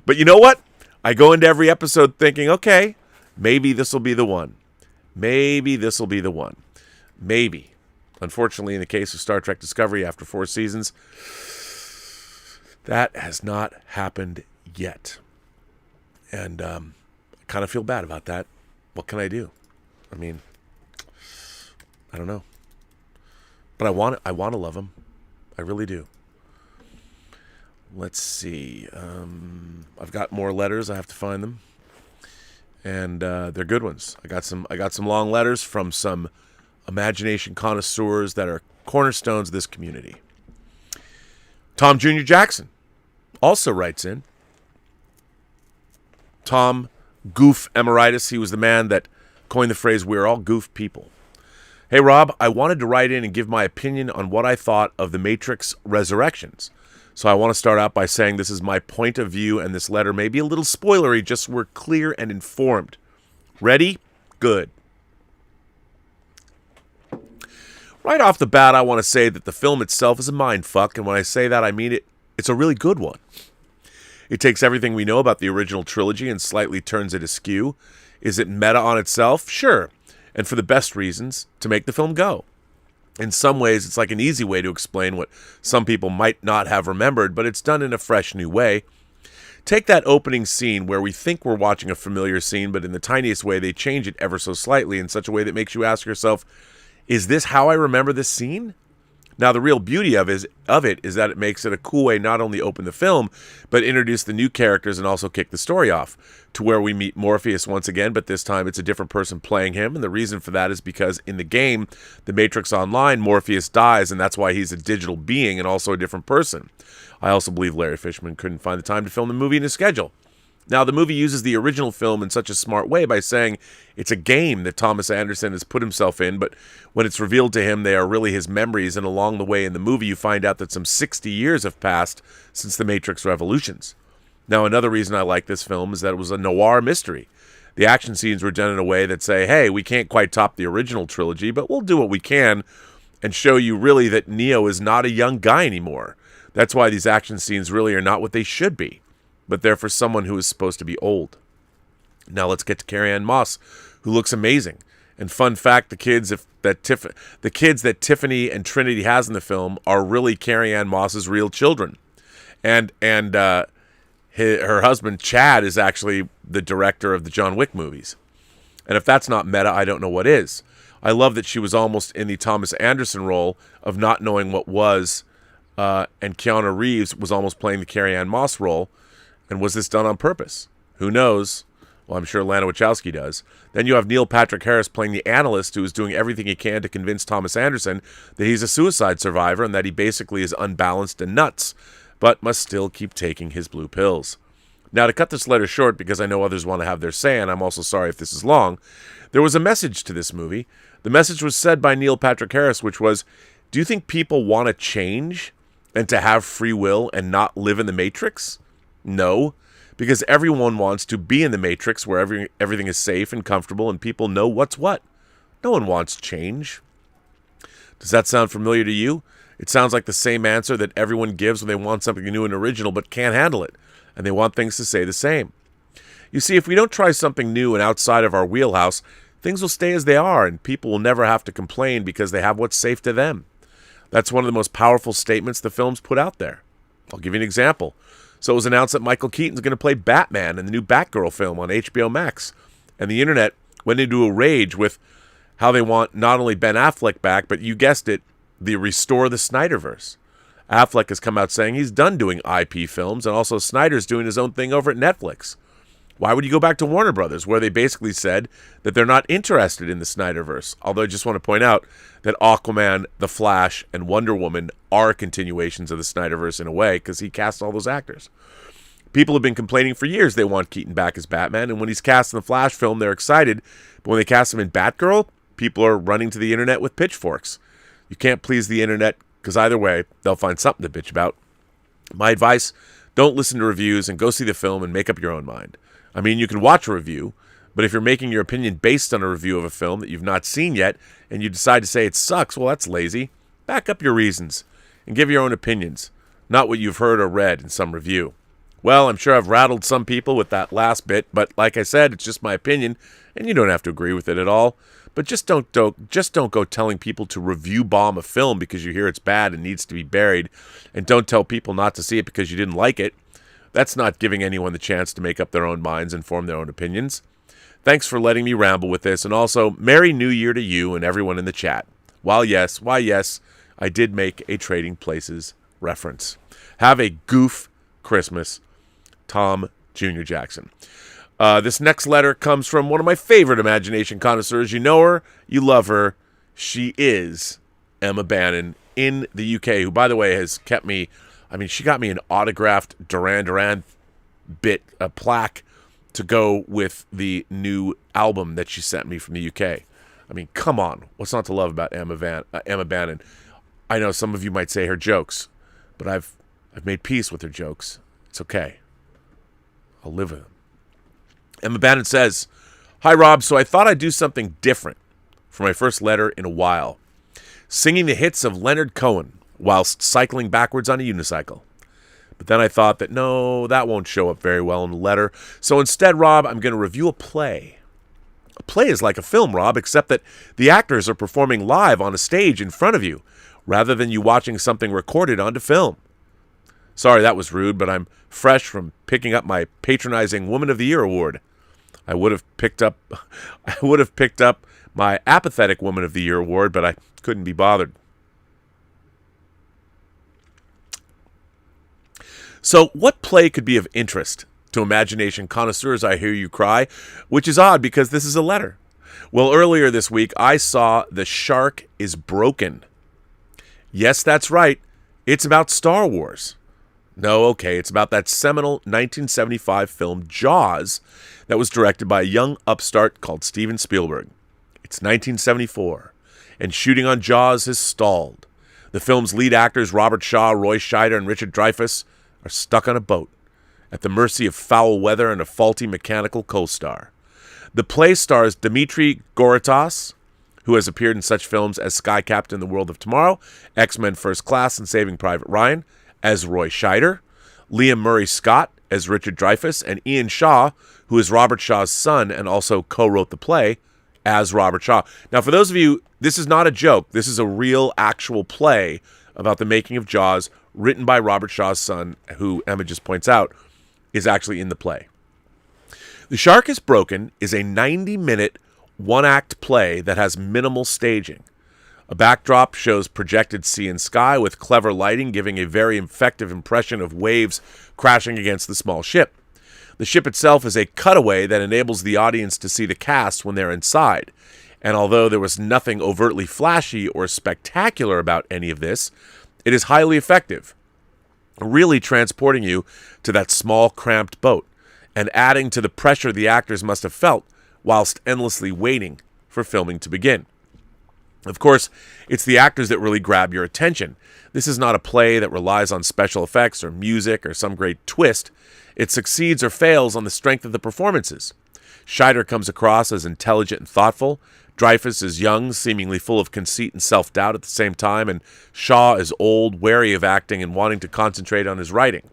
But you know what? I go into every episode thinking, okay, maybe this will be the one. Maybe this will be the one. Maybe. Unfortunately, in the case of Star Trek Discovery, after 4 seasons, that has not happened yet. And I kind of feel bad about that. What can I do? I mean, I don't know. But I want to love them. I really do. Let's see. I've got more letters. I have to find them, and they're good ones. I got some long letters from some imagination connoisseurs that are cornerstones of this community. Tom Jr. Jackson also writes in. Tom Goof Emeritus. He was the man that coined the phrase, "We're all goof people." Hey, Rob, I wanted to write in and give my opinion on what I thought of The Matrix Resurrections. So I want to start out by saying this is my point of view, and this letter may be a little spoilery, just so we're clear and informed. Ready? Good. Right off the bat, I want to say that the film itself is a mindfuck, and when I say that, I mean it. It's a really good one. It takes everything we know about the original trilogy and slightly turns it askew. Is it meta on itself? Sure. And for the best reasons, to make the film go. In some ways, it's like an easy way to explain what some people might not have remembered, but it's done in a fresh new way. Take that opening scene where we think we're watching a familiar scene, but in the tiniest way, they change it ever so slightly in such a way that makes you ask yourself, is this how I remember this scene? Now, the real beauty of it is that it makes it a cool way not only open the film, but introduce the new characters and also kick the story off to where we meet Morpheus once again, but this time it's a different person playing him. And the reason for that is because in the game, The Matrix Online, Morpheus dies, and that's why he's a digital being and also a different person. I also believe Larry Fishman couldn't find the time to film the movie in his schedule. Now, the movie uses the original film in such a smart way by saying it's a game that Thomas Anderson has put himself in, but when it's revealed to him, they are really his memories, and along the way in the movie, you find out that some 60 years have passed since the Matrix Revolutions. Now, another reason I like this film is that it was a noir mystery. The action scenes were done in a way that say, hey, we can't quite top the original trilogy, but we'll do what we can and show you really that Neo is not a young guy anymore. That's why these action scenes really are not what they should be, but they're for someone who is supposed to be old. Now let's get to Carrie-Anne Moss, who looks amazing. And fun fact, the kids that Tiffany and Trinity has in the film are really Carrie-Anne Moss's real children. And her husband, Chad, is actually the director of the John Wick movies. And if that's not meta, I don't know what is. I love that she was almost in the Thomas Anderson role of not knowing what was, and Keanu Reeves was almost playing the Carrie-Anne Moss role. And was this done on purpose? Who knows? Well, I'm sure Lana Wachowski does. Then you have Neil Patrick Harris playing the analyst who is doing everything he can to convince Thomas Anderson that he's a suicide survivor and that he basically is unbalanced and nuts, but must still keep taking his blue pills. Now, to cut this letter short, because I know others want to have their say, and I'm also sorry if this is long, there was a message to this movie. The message was said by Neil Patrick Harris, which was, do you think people want to change and to have free will and not live in the Matrix? No, because everyone wants to be in the Matrix where everything is safe and comfortable and people know what's what. No one wants change. Does that sound familiar to you? It sounds like the same answer that everyone gives when they want something new and original but can't handle it, and they want things to stay the same. You see, if we don't try something new and outside of our wheelhouse, things will stay as they are, and people will never have to complain because they have what's safe to them. That's one of the most powerful statements the films put out there. I'll give you an example. So it was announced that Michael Keaton's going to play Batman in the new Batgirl film on HBO Max, and the internet went into a rage with how they want not only Ben Affleck back, but you guessed it, the restore the Snyderverse. Affleck has come out saying he's done doing IP films, and also Snyder's doing his own thing over at Netflix. Why would you go back to Warner Brothers, where they basically said that they're not interested in the Snyderverse? Although I just want to point out that Aquaman, The Flash, and Wonder Woman are continuations of the Snyderverse in a way, because he cast all those actors. People have been complaining for years they want Keaton back as Batman, and when he's cast in the Flash film, they're excited. But when they cast him in Batgirl, people are running to the internet with pitchforks. You can't please the internet, because either way, they'll find something to bitch about. My advice, don't listen to reviews and go see the film and make up your own mind. I mean, you can watch a review, but if you're making your opinion based on a review of a film that you've not seen yet, and you decide to say it sucks, well, that's lazy. Back up your reasons and give your own opinions, not what you've heard or read in some review. Well, I'm sure I've rattled some people with that last bit, but like I said, it's just my opinion, and you don't have to agree with it at all. But just don't go telling people to review bomb a film because you hear it's bad and needs to be buried, and don't tell people not to see it because you didn't like it. That's not giving anyone the chance to make up their own minds and form their own opinions. Thanks for letting me ramble with this, and also, Merry New Year to you and everyone in the chat. Why yes, I did make a Trading Places reference. Have a goof Christmas, Tom Jr. Jackson. This next letter comes from one of my favorite imagination connoisseurs. You know her, you love her. She is Emma Bannon in the UK, who, by the way, has kept me... I mean, she got me an autographed Duran Duran a plaque to go with the new album that she sent me from the UK. I mean, come on. What's not to love about Emma Bannon? I know some of you might say her jokes, but I've made peace with her jokes. It's okay. I'll live with them. Emma Bannon says, "Hi, Rob. So I thought I'd do something different for my first letter in a while. Singing the hits of Leonard Cohen whilst cycling backwards on a unicycle. But then I thought that, no, that won't show up very well in the letter. So instead, Rob, I'm going to review a play. A play is like a film, Rob, except that the actors are performing live on a stage in front of you, rather than you watching something recorded onto film. Sorry, that was rude, but I'm fresh from picking up my patronizing Woman of the Year award. I would have picked up my apathetic Woman of the Year award, but I couldn't be bothered. So what play could be of interest to imagination connoisseurs, I hear you cry, which is odd because this is a letter. Well, earlier this week, I saw The Shark is Broken. Yes, that's right. It's about Star Wars. No, okay, it's about that seminal 1975 film Jaws that was directed by a young upstart called Steven Spielberg. It's 1974, and shooting on Jaws has stalled. The film's lead actors, Robert Shaw, Roy Scheider, and Richard Dreyfuss, are stuck on a boat at the mercy of foul weather and a faulty mechanical co-star. The play stars Dmitry Goritas, who has appeared in such films as Sky Captain: The World of Tomorrow, X-Men First Class, and Saving Private Ryan, as Roy Scheider, Liam Murray Scott as Richard Dreyfuss, and Ian Shaw, who is Robert Shaw's son and also co-wrote the play, as Robert Shaw. Now, for those of you, this is not a joke. This is a real, actual play about the making of Jaws, written by Robert Shaw's son, who Emma just points out is actually in the play. The Shark is Broken is a 90-minute, one-act play that has minimal staging. A backdrop shows projected sea and sky with clever lighting, giving a very effective impression of waves crashing against the small ship. The ship itself is a cutaway that enables the audience to see the cast when they're inside. And although there was nothing overtly flashy or spectacular about any of this, it is highly effective, really transporting you to that small, cramped boat and adding to the pressure the actors must have felt whilst endlessly waiting for filming to begin. Of course, it's the actors that really grab your attention. This is not a play that relies on special effects or music or some great twist. It succeeds or fails on the strength of the performances. Scheider comes across as intelligent and thoughtful. Dreyfuss is young, seemingly full of conceit and self-doubt at the same time, and Shaw is old, wary of acting and wanting to concentrate on his writing.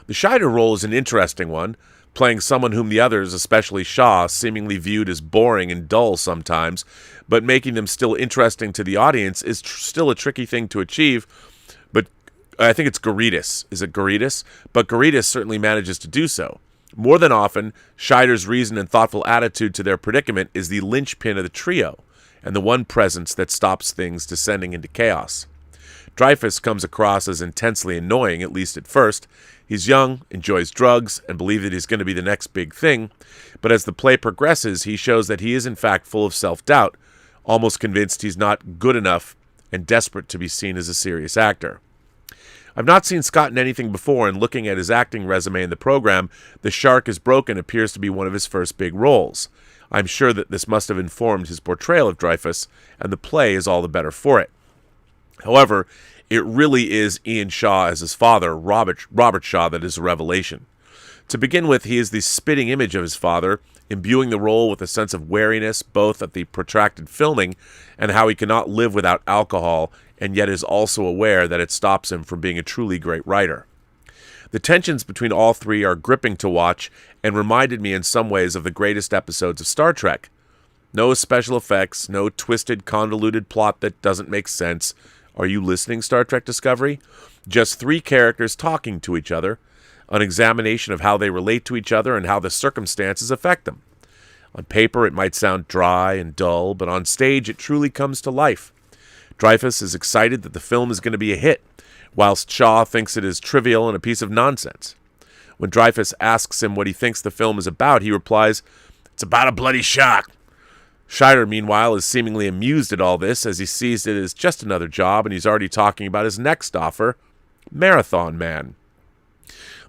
The Scheider role is an interesting one, playing someone whom the others, especially Shaw, seemingly viewed as boring and dull sometimes, but making them still interesting to the audience is still a tricky thing to achieve. But I think it's Garitas. Is it Garitas? But Garitas certainly manages to do so. More than often, Scheider's reason and thoughtful attitude to their predicament is the linchpin of the trio, and the one presence that stops things descending into chaos. Dreyfuss comes across as intensely annoying, at least at first. He's young, enjoys drugs, and believes that he's going to be the next big thing, but as the play progresses, he shows that he is in fact full of self-doubt, almost convinced he's not good enough, and desperate to be seen as a serious actor. I've not seen Scott in anything before, and looking at his acting resume in the program, The Shark is Broken appears to be one of his first big roles. I'm sure that this must have informed his portrayal of Dreyfuss, and the play is all the better for it. However, it really is Ian Shaw as his father, Robert Shaw, that is a revelation. To begin with, he is the spitting image of his father, imbuing the role with a sense of wariness, both at the protracted filming and how he cannot live without alcohol, and yet is also aware that it stops him from being a truly great writer. The tensions between all three are gripping to watch and reminded me in some ways of the greatest episodes of Star Trek. No special effects, no twisted, convoluted plot that doesn't make sense. Are you listening, Star Trek Discovery? Just three characters talking to each other, an examination of how they relate to each other and how the circumstances affect them. On paper, it might sound dry and dull, but on stage, it truly comes to life. Dreyfuss is excited that the film is going to be a hit, whilst Shaw thinks it is trivial and a piece of nonsense. When Dreyfuss asks him what he thinks the film is about, he replies, "It's about a bloody shark." Scheider, meanwhile, is seemingly amused at all this, as he sees it as just another job, and he's already talking about his next offer, Marathon Man.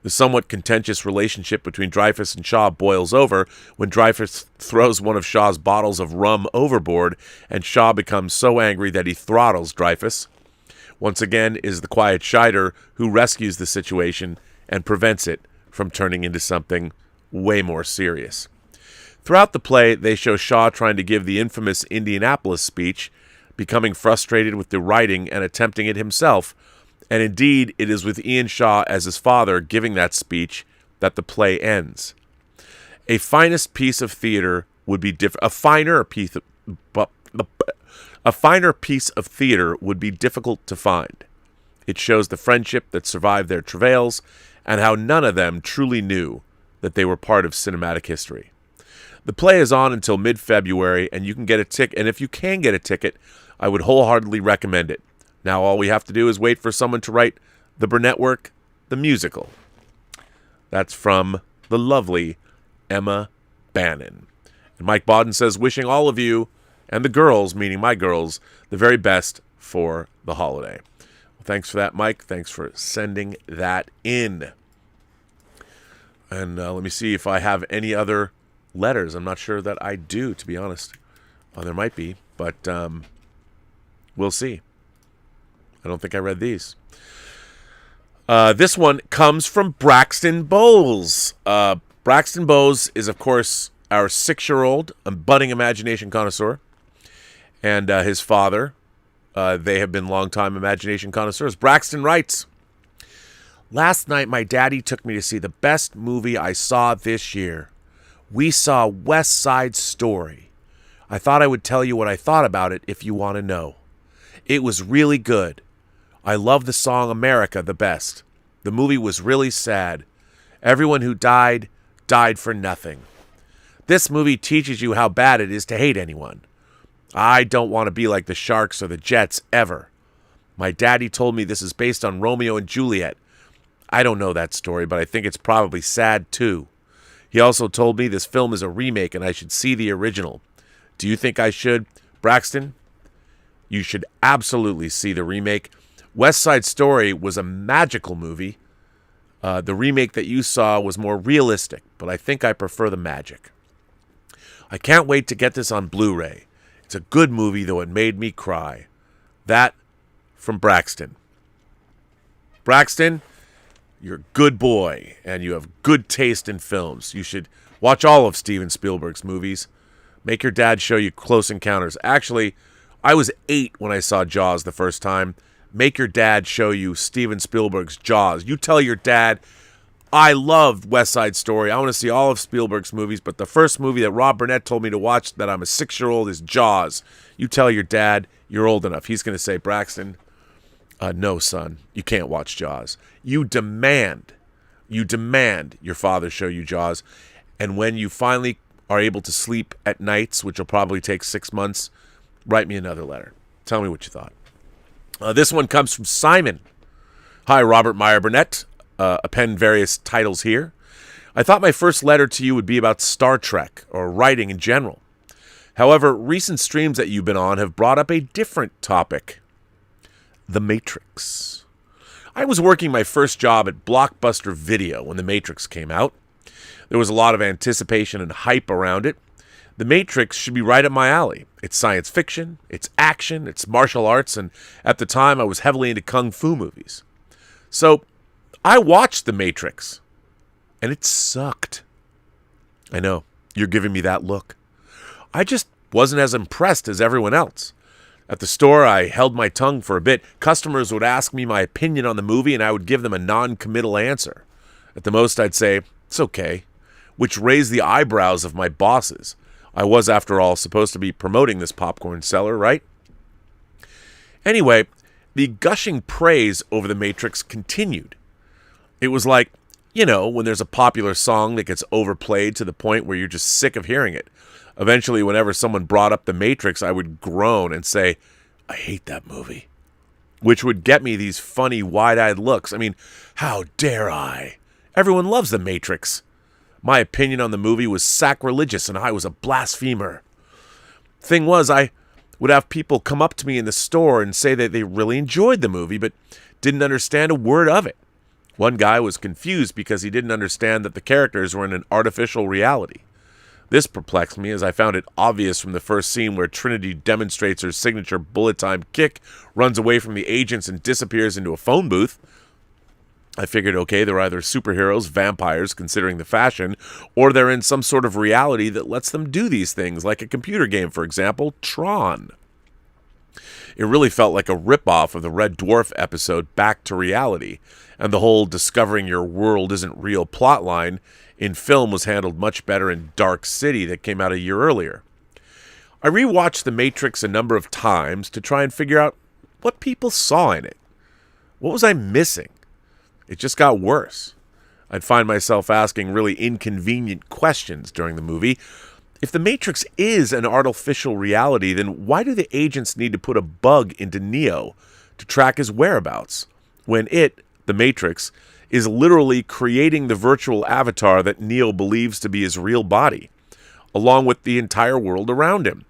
The somewhat contentious relationship between Dreyfuss and Shaw boils over when Dreyfuss throws one of Shaw's bottles of rum overboard, and Shaw becomes so angry that he throttles Dreyfuss. Once again, it is the quiet Scheider who rescues the situation and prevents it from turning into something way more serious. Throughout the play, they show Shaw trying to give the infamous Indianapolis speech, becoming frustrated with the writing and attempting it himself. And indeed, it is with Ian Shaw as his father giving that speech that the play ends. A finest piece of theater would be a finer piece of theater would be difficult to find. It shows the friendship that survived their travails and how none of them truly knew that they were part of cinematic history. The play is on until mid-February, and you can get a ticket. And if you can get a ticket, I would wholeheartedly recommend it. Now all we have to do is wait for someone to write the Burnettwork, the musical. That's from the lovely Emma Bannon. And Mike Bodden says, wishing all of you and the girls, meaning my girls, the very best for the holiday. Well, thanks for that, Mike. Thanks for sending that in. And let me see if I have any other letters. I'm not sure that I do, to be honest. There might be, but we'll see. I don't think I read these. This one comes from Braxton Bowles. Braxton Bowles is, of course, our 6-year-old, a budding imagination connoisseur. And his father, they have been longtime imagination connoisseurs. Braxton writes, "Last night, my daddy took me to see the best movie I saw this year. We saw West Side Story. I thought I would tell you what I thought about it if you want to know. It was really good. I love the song America the best. The movie was really sad. Everyone who died for nothing. This movie teaches you how bad it is to hate anyone. I don't want to be like the Sharks or the Jets ever. My daddy told me this is based on Romeo and Juliet. I don't know that story, but I think it's probably sad too. He also told me this film is a remake and I should see the original. Do you think I should? Braxton, you should absolutely see the remake. West Side Story was a magical movie. The remake that you saw was more realistic, but I think I prefer the magic. I can't wait to get this on Blu-ray. It's a good movie, though it made me cry. That from Braxton. Braxton, you're a good boy, and you have good taste in films. You should watch all of Steven Spielberg's movies. Make your dad show you Close Encounters. Actually, I was 8 when I saw Jaws the first time. Make your dad show you Steven Spielberg's Jaws. You tell your dad, I loved West Side Story. I want to see all of Spielberg's movies, but the first movie that Rob Burnett told me to watch that I'm a 6-year-old is Jaws. You tell your dad you're old enough. He's going to say, Braxton, no, son, you can't watch Jaws. You demand your father show you Jaws. And when you finally are able to sleep at nights, which will probably take 6 months, write me another letter. Tell me what you thought. This one comes from Simon. Hi, Robert Meyer Burnett. Append various titles here. I thought my first letter to you would be about Star Trek or writing in general. However, recent streams that you've been on have brought up a different topic. The Matrix. I was working my first job at Blockbuster Video when The Matrix came out. There was a lot of anticipation and hype around it. The Matrix should be right up my alley. It's science fiction, it's action, it's martial arts, and at the time I was heavily into kung fu movies. So I watched The Matrix, and it sucked. I know, you're giving me that look. I just wasn't as impressed as everyone else. At the store, I held my tongue for a bit. Customers would ask me my opinion on the movie, and I would give them a non-committal answer. At the most, I'd say, it's okay, which raised the eyebrows of my bosses. I was, after all, supposed to be promoting this popcorn seller, right? Anyway, the gushing praise over The Matrix continued. It was like, you know, when there's a popular song that gets overplayed to the point where you're just sick of hearing it. Eventually, whenever someone brought up The Matrix, I would groan and say, I hate that movie. Which would get me these funny, wide-eyed looks. I mean, how dare I? Everyone loves The Matrix. My opinion on the movie was sacrilegious and I was a blasphemer. Thing was, I would have people come up to me in the store and say that they really enjoyed the movie but didn't understand a word of it. One guy was confused because he didn't understand that the characters were in an artificial reality. This perplexed me as I found it obvious from the first scene where Trinity demonstrates her signature bullet time kick, runs away from the agents and disappears into a phone booth. I figured, okay, they're either superheroes, vampires, considering the fashion, or they're in some sort of reality that lets them do these things, like a computer game, for example, Tron. It really felt like a ripoff of the Red Dwarf episode Back to Reality, and the whole discovering your world isn't real plotline in film was handled much better in Dark City that came out a year earlier. I rewatched The Matrix a number of times to try and figure out what people saw in it. What was I missing? It just got worse. I'd find myself asking really inconvenient questions during the movie. If The Matrix is an artificial reality, then why do the agents need to put a bug into Neo to track his whereabouts, when it, The Matrix, is literally creating the virtual avatar that Neo believes to be his real body, along with the entire world around him?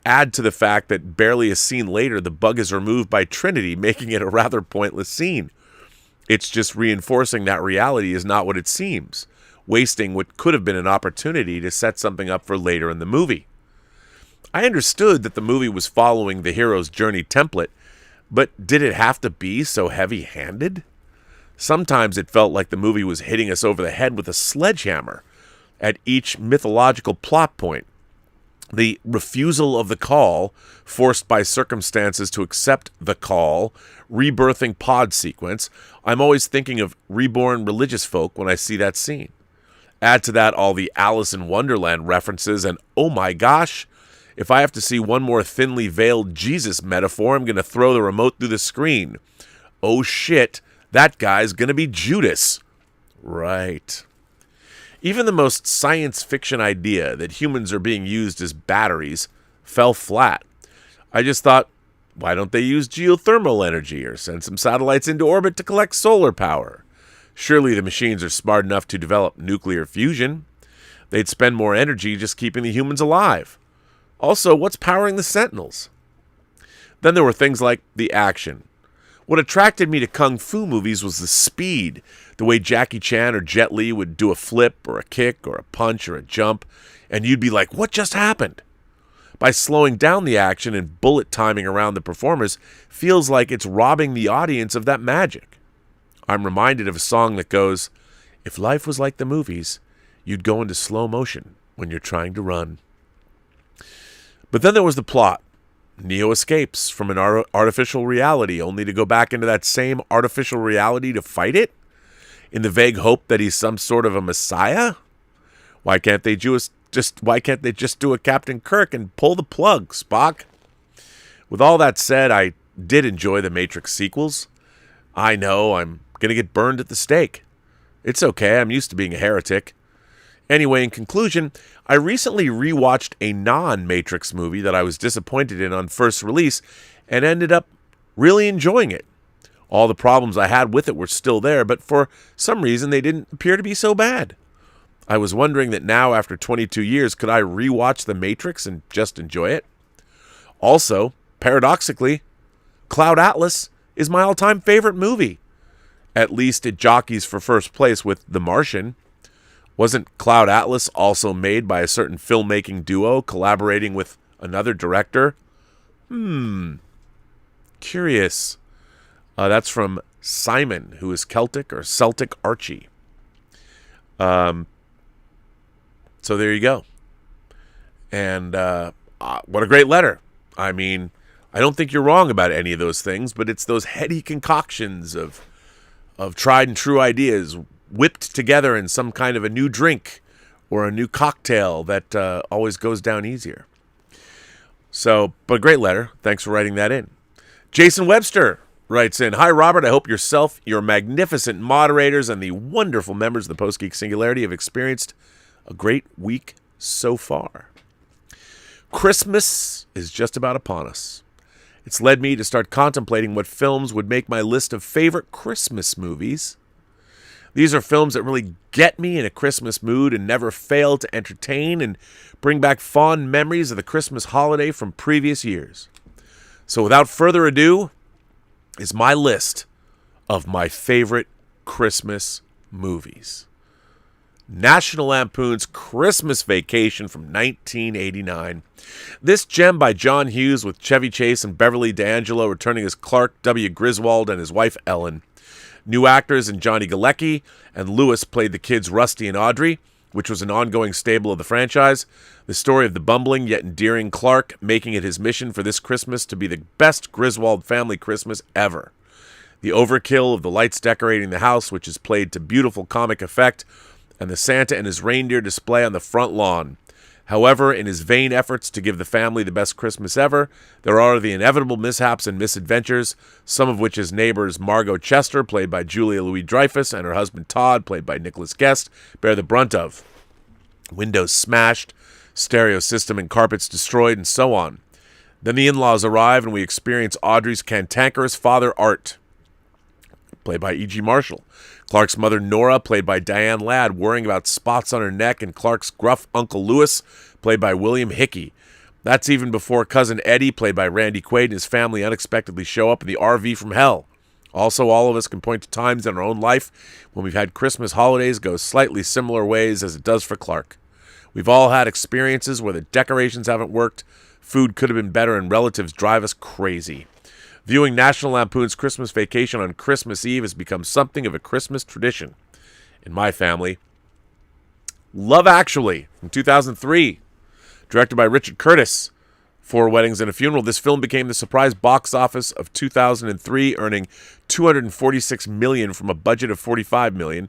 Add to the fact that barely a scene later, the bug is removed by Trinity, making it a rather pointless scene. It's just reinforcing that reality is not what it seems, wasting what could have been an opportunity to set something up for later in the movie. I understood that the movie was following the hero's journey template, but did it have to be so heavy-handed? Sometimes it felt like the movie was hitting us over the head with a sledgehammer at each mythological plot point. The refusal of the call, forced by circumstances to accept the call, rebirthing pod sequence. I'm always thinking of reborn religious folk when I see that scene. Add to that all the Alice in Wonderland references, and oh my gosh, if I have to see one more thinly veiled Jesus metaphor, I'm going to throw the remote through the screen. Oh shit, that guy's going to be Judas. Right. Even the most science fiction idea that humans are being used as batteries fell flat. I just thought, why don't they use geothermal energy or send some satellites into orbit to collect solar power? Surely the machines are smart enough to develop nuclear fusion. They'd spend more energy just keeping the humans alive. Also, what's powering the Sentinels? Then there were things like the action. What attracted me to kung fu movies was the speed, the way Jackie Chan or Jet Li would do a flip or a kick or a punch or a jump, and you'd be like, what just happened? By slowing down the action and bullet timing around the performers feels like it's robbing the audience of that magic. I'm reminded of a song that goes, if life was like the movies, you'd go into slow motion when you're trying to run. But then there was the plot. Neo escapes from an artificial reality only to go back into that same artificial reality to fight it? In the vague hope that he's some sort of a messiah? Why can't they just do a Captain Kirk and pull the plug, Spock? With all that said, I did enjoy the Matrix sequels. I know I'm going to get burned at the stake. It's okay, I'm used to being a heretic. Anyway, in conclusion, I recently rewatched a non-Matrix movie that I was disappointed in on first release and ended up really enjoying it. All the problems I had with it were still there, but for some reason they didn't appear to be so bad. I was wondering that now, after 22 years, could I rewatch The Matrix and just enjoy it? Also, paradoxically, Cloud Atlas is my all-time favorite movie. At least it jockeys for first place with The Martian. Wasn't Cloud Atlas also made by a certain filmmaking duo collaborating with another director? Curious. That's from Simon, who is Celtic or Celtic Archie. So there you go. And what a great letter. I mean, I don't think you're wrong about any of those things, but it's those heady concoctions of tried and true ideas whipped together in some kind of a new drink or a new cocktail that always goes down easier. So, but a great letter. Thanks for writing that in. Jason Webster writes in, hi, Robert. I hope yourself, your magnificent moderators, and the wonderful members of the Post-Geek Singularity have experienced a great week so far. Christmas is just about upon us. It's led me to start contemplating what films would make my list of favorite Christmas movies. These are films that really get me in a Christmas mood and never fail to entertain and bring back fond memories of the Christmas holiday from previous years. So without further ado, is my list of my favorite Christmas movies. National Lampoon's Christmas Vacation from 1989. This gem by John Hughes with Chevy Chase and Beverly D'Angelo returning as Clark W. Griswold and his wife Ellen. New actors in Johnny Galecki and Lewis played the kids Rusty and Audrey, which was an ongoing staple of the franchise. The story of the bumbling yet endearing Clark making it his mission for this Christmas to be the best Griswold family Christmas ever. The overkill of the lights decorating the house, which is played to beautiful comic effect, and the Santa and his reindeer display on the front lawn. However, in his vain efforts to give the family the best Christmas ever, there are the inevitable mishaps and misadventures, some of which his neighbors Margot Chester, played by Julia Louis-Dreyfus, and her husband Todd, played by Nicholas Guest, bear the brunt of. Windows smashed, stereo system and carpets destroyed, and so on. Then the in-laws arrive, and we experience Audrey's cantankerous father Art, played by E.G. Marshall. Clark's mother, Nora, played by Diane Ladd, worrying about spots on her neck, and Clark's gruff Uncle Lewis, played by William Hickey. That's even before Cousin Eddie, played by Randy Quaid, and his family unexpectedly show up in the RV from hell. Also, all of us can point to times in our own life when we've had Christmas holidays go slightly similar ways as it does for Clark. We've all had experiences where the decorations haven't worked, food could have been better, and relatives drive us crazy. Viewing National Lampoon's Christmas Vacation on Christmas Eve has become something of a Christmas tradition in my family. Love Actually from 2003, directed by Richard Curtis. 4 Weddings and a Funeral. This film became the surprise box office of 2003, earning $246 million from a budget of $45 million.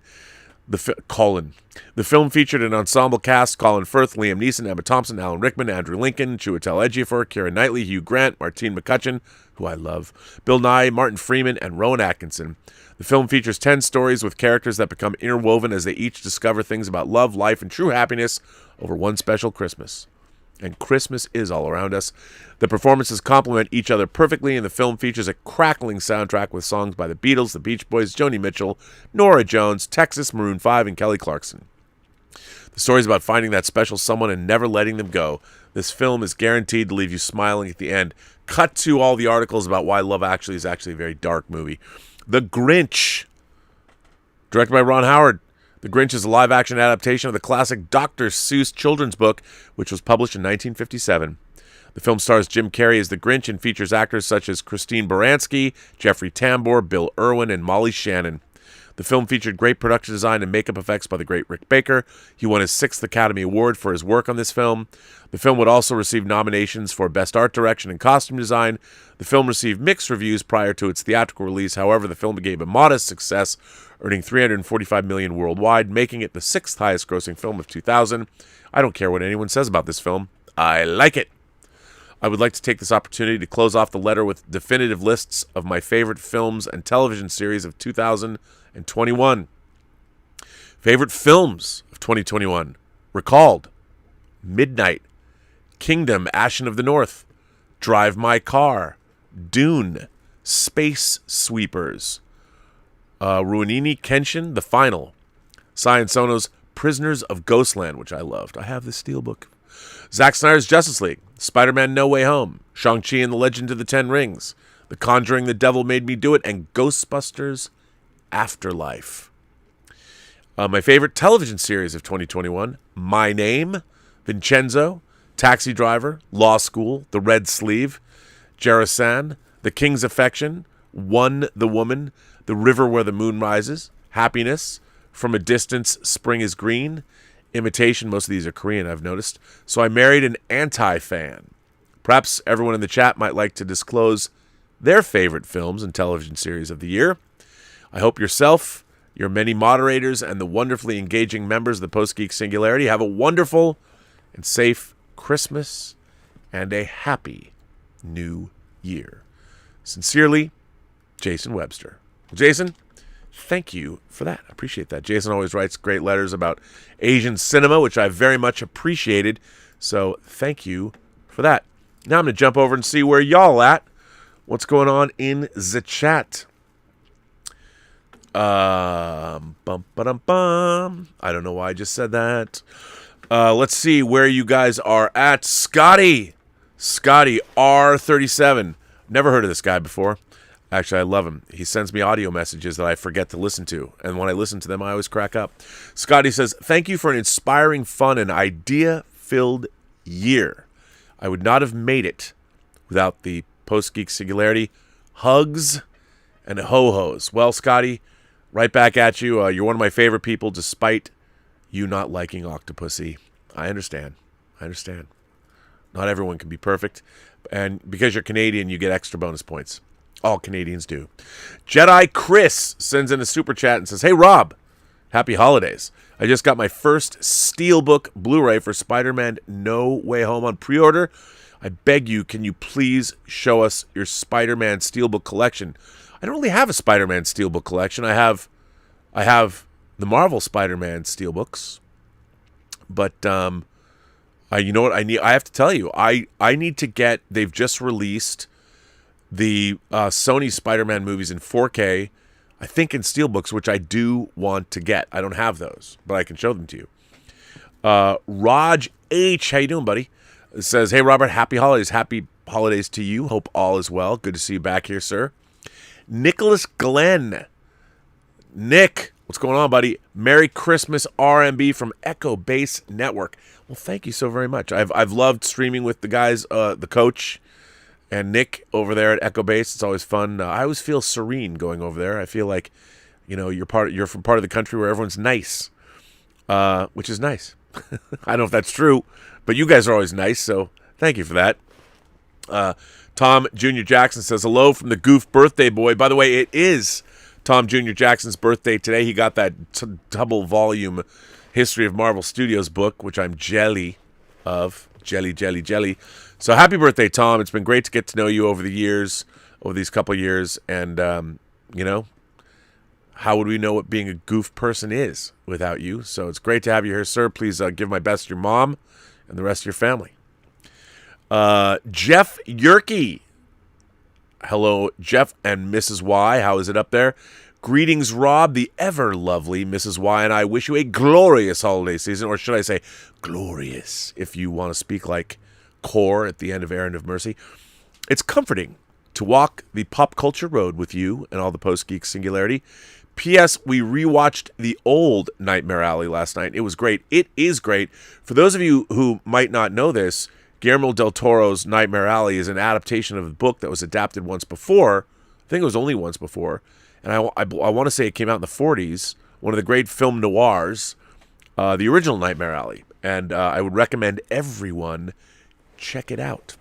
The film featured an ensemble cast: Colin Firth, Liam Neeson, Emma Thompson, Alan Rickman, Andrew Lincoln, Chiwetel Ejiofor, Keira Knightley, Hugh Grant, Martine McCutcheon, who I love, Bill Nye, Martin Freeman, and Rowan Atkinson. The film features 10 stories with characters that become interwoven as they each discover things about love, life, and true happiness over one special Christmas. And Christmas is all around us. The performances complement each other perfectly, and the film features a crackling soundtrack with songs by the Beatles, the Beach Boys, Joni Mitchell, Norah Jones, Texas, Maroon 5, and Kelly Clarkson. The story is about finding that special someone and never letting them go. This film is guaranteed to leave you smiling at the end. Cut to all the articles about why Love Actually is actually a very dark movie. The Grinch, directed by Ron Howard. The Grinch is a live-action adaptation of the classic Dr. Seuss children's book, which was published in 1957. The film stars Jim Carrey as the Grinch and features actors such as Christine Baranski, Jeffrey Tambor, Bill Irwin, and Molly Shannon. The film featured great production design and makeup effects by the great Rick Baker. He won his 6th Academy Award for his work on this film. The film would also receive nominations for Best Art Direction and Costume Design. The film received mixed reviews prior to its theatrical release. However, the film became a modest success, earning $345 million worldwide, making it the 6th highest grossing film of 2000. I don't care what anyone says about this film. I like it. I would like to take this opportunity to close off the letter with definitive lists of my favorite films and television series of 2021. Favorite films of 2021. Recalled. Midnight. Kingdom, Ashen of the North. Drive My Car. Dune. Space Sweepers. Rurouni Kenshin, The Final. Science Sono's Prisoners of Ghostland, which I loved. I have the steelbook. Zack Snyder's Justice League. Spider-Man No Way Home. Shang-Chi and the Legend of the Ten Rings. The Conjuring, The Devil Made Me Do It. And Ghostbusters Afterlife. My favorite television series of 2021. My Name. Vincenzo. Taxi Driver. Law School. The Red Sleeve. Jerasan. The King's Affection. One, The Woman. The River Where the Moon Rises. Happiness. From a Distance, Spring is Green. Imitation, most of these are Korean, I've noticed. So I married an anti-fan. Perhaps everyone in the chat might like to disclose their favorite films and television series of the year. I hope yourself, your many moderators, and the wonderfully engaging members of the Post-Geek Singularity have a wonderful and safe Christmas and a happy New Year. Sincerely, Jason Webster. Well, Jason, thank you for that. I appreciate that. Jason always writes great letters about Asian cinema, which I very much appreciated. So thank you for that. Now I'm going to jump over and see where y'all at. What's going on in the chat? Bum, ba-dum, bum. I don't know why I just said that. Let's see where you guys are at. Scotty R37. Never heard of this guy before. Actually, I love him. He sends me audio messages that I forget to listen to. And when I listen to them, I always crack up. Scotty says, thank you for an inspiring, fun, and idea-filled year. I would not have made it without the Post-Geek Singularity. Hugs and ho-hos. Well, Scotty, right back at you. You're one of my favorite people, despite you not liking Octopussy. I understand. Not everyone can be perfect. And because you're Canadian, you get extra bonus points. All Canadians do. Jedi Chris sends in a super chat and says, hey, Rob, happy holidays. I just got my first Steelbook Blu-ray for Spider-Man No Way Home on pre-order. I beg you, can you please show us your Spider-Man Steelbook collection? I don't really have a Spider-Man Steelbook collection. I have the Marvel Spider-Man Steelbooks. But you know what I need? I have to tell you, I need to get. They've just released the Sony Spider-Man movies in 4K, I think in steelbooks, which I do want to get. I don't have those, but I can show them to you. Raj H, how you doing, buddy? It says, hey, Robert, happy holidays. Happy holidays to you. Hope all is well. Good to see you back here, sir. Nicholas Glenn. Nick, what's going on, buddy? Merry Christmas, RMB from Echo Base Network. Well, thank you so very much. I've loved streaming with the guys, the coach, and Nick over there at Echo Base. It's always fun. I always feel serene going over there. I feel like, you're from part of the country where everyone's nice, which is nice. I don't know if that's true, but you guys are always nice, so thank you for that. Tom Jr. Jackson says, hello from the Goof birthday boy. By the way, it is Tom Jr. Jackson's birthday today. He got that double volume History of Marvel Studios book, which I'm jelly of. Jelly. So happy birthday, Tom. It's been great to get to know you over these couple of years. And, how would we know what being a goof person is without you? So it's great to have you here, sir. Please give my best to your mom and the rest of your family. Jeff Yerke. Hello, Jeff and Mrs. Y. How is it up there? Greetings, Rob. The ever lovely Mrs. Y and I wish you a glorious holiday season, or should I say glorious, if you want to speak like Core at the end of Errand of Mercy. It's comforting to walk the pop culture road with you and all the Post-Geek singularity. P.S. We rewatched the old Nightmare Alley last night. It was great. It is great. For those of you who might not know this, Guillermo del Toro's Nightmare Alley is an adaptation of a book that was adapted once before. I think it was only once before. And I want to say it came out in the 40s. One of the great film noirs, the original Nightmare Alley. And I would recommend everyone check it out.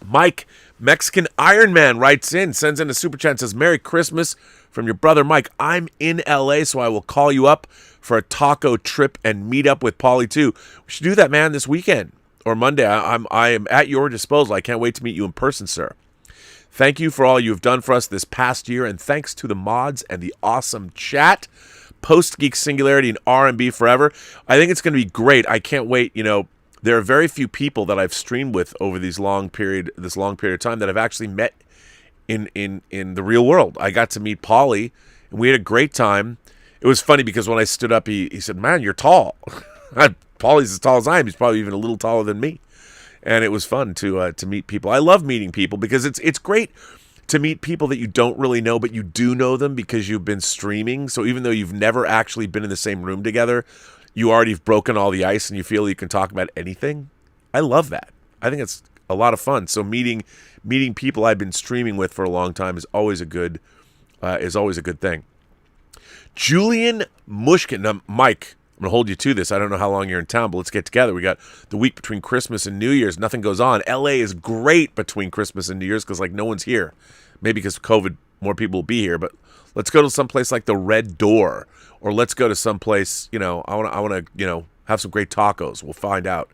Mike, Mexican Iron Man, writes in, sends in a super chat and says, Merry Christmas from your brother Mike. I'm in LA, so I will call you up for a taco trip and meet up with Paulie too. We should do that, man, this weekend or Monday. I am at your disposal. I can't wait to meet you in person, sir. Thank you for all you've done for us this past year, and thanks to the mods and the awesome chat. Post-Geek Singularity and R&B forever. I think it's going to be great. I can't wait. You know, there are very few people that I've streamed with over this long period of time that I've actually met in the real world. I got to meet Paulie, and we had a great time. It was funny because when I stood up, he said, "Man, you're tall." Paulie's as tall as I am. He's probably even a little taller than me. And it was fun to meet people. I love meeting people because it's great to meet people that you don't really know, but you do know them because you've been streaming. So even though you've never actually been in the same room together, you already have broken all the ice and you feel you can talk about anything. I love that. I think it's a lot of fun. So meeting people I've been streaming with for a long time is always a good thing. Julian Mushkin. Now, Mike, I'm going to hold you to this. I don't know how long you're in town, but let's get together. We got the week between Christmas and New Year's. Nothing goes on. LA is great between Christmas and New Year's because, like, no one's here. Maybe because of COVID, more people will be here. But let's go to someplace like the Red Door. Or let's go to someplace, I want to, have some great tacos. We'll find out.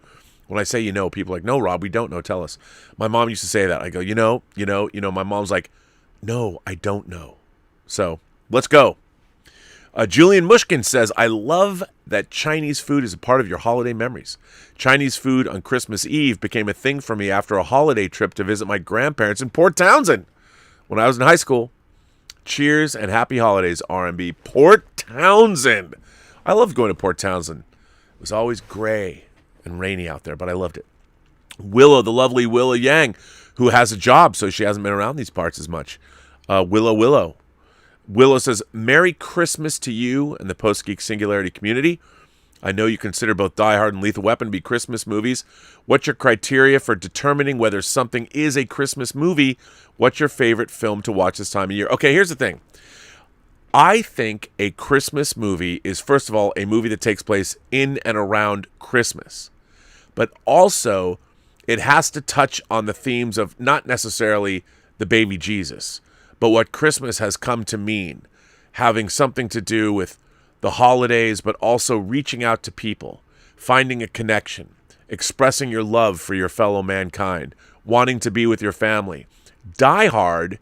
When I say people are like, no, Rob, we don't know. Tell us. My mom used to say that. I go, my mom's like, no, I don't know. So let's go. Julian Mushkin says, I love that Chinese food is a part of your holiday memories. Chinese food on Christmas Eve became a thing for me after a holiday trip to visit my grandparents in Port Townsend when I was in high school. Cheers and happy holidays, R&B. Port Townsend. I loved going to Port Townsend. It was always gray and rainy out there, but I loved it. Willow, the lovely Willow Yang, who has a job, so she hasn't been around these parts as much. Willow. Willow says, Merry Christmas to you and the Post-Geek Singularity community. I know you consider both Die Hard and Lethal Weapon to be Christmas movies. What's your criteria for determining whether something is a Christmas movie? What's your favorite film to watch this time of year? Okay, here's the thing. I think a Christmas movie is, first of all, a movie that takes place in and around Christmas. But also, it has to touch on the themes of not necessarily the baby Jesus, but what Christmas has come to mean, having something to do with the holidays, but also reaching out to people, finding a connection, expressing your love for your fellow mankind, wanting to be with your family. Die Hard,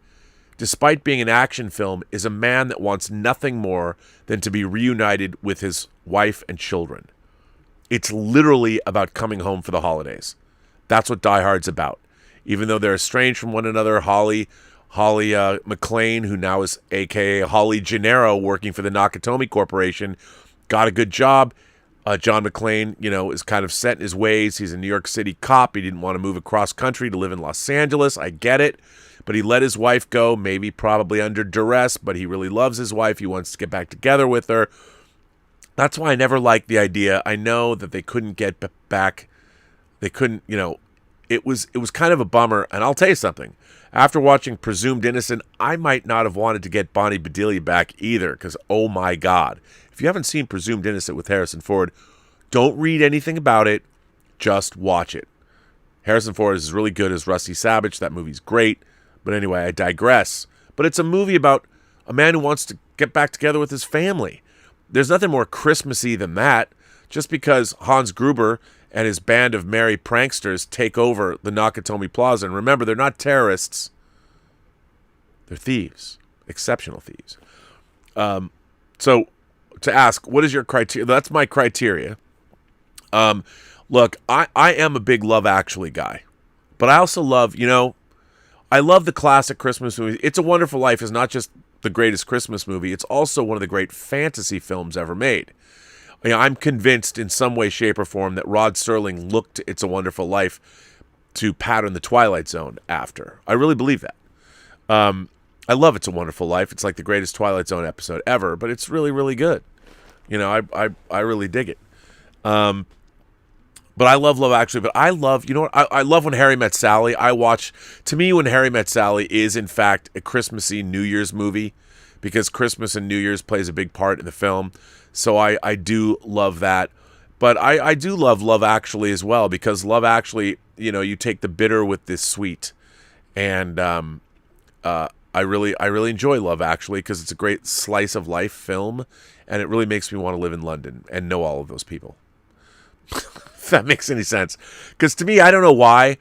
despite being an action film, is a man that wants nothing more than to be reunited with his wife and children. It's literally about coming home for the holidays. That's what Die Hard's about. Even though they're estranged from one another, Holly McClane, who now is a.k.a. Holly Gennaro, working for the Nakatomi Corporation, got a good job. John McClane, is kind of set in his ways. He's a New York City cop. He didn't want to move across country to live in Los Angeles. I get it. But he let his wife go, probably under duress, but he really loves his wife. He wants to get back together with her. That's why I never liked the idea. I know that they couldn't get back. They couldn't, it was kind of a bummer. And I'll tell you something. After watching Presumed Innocent, I might not have wanted to get Bonnie Bedelia back either, because, oh my God. If you haven't seen Presumed Innocent with Harrison Ford, don't read anything about it. Just watch it. Harrison Ford is as really good as Rusty Savage. That movie's great. But anyway, I digress. But it's a movie about a man who wants to get back together with his family. There's nothing more Christmassy than that. Just because Hans Gruber and his band of merry pranksters take over the Nakatomi Plaza. And remember, they're not terrorists. They're thieves. Exceptional thieves. So to ask, what is your criteria? That's my criteria. Look, I am a big Love Actually guy. But I also love, I love the classic Christmas movies. It's a Wonderful Life is not just the greatest Christmas movie, it's also one of the great fantasy films ever made. I'm convinced in some way, shape, or form that Rod Serling looked to It's a Wonderful Life to pattern the Twilight Zone after. I really believe that. I love It's a Wonderful Life. It's like the greatest Twilight Zone episode ever, but it's really, really good. I really dig it. But I love Love Actually. But I love, I love When Harry Met Sally. To me, When Harry Met Sally is, in fact, a Christmassy New Year's movie because Christmas and New Year's plays a big part in the film. So I do love that. But I do love Love Actually as well because Love Actually, you take the bitter with this sweet. And I really enjoy Love Actually because it's a great slice of life film. And it really makes me want to live in London and know all of those people. If that makes any sense. Because to me, I don't know why,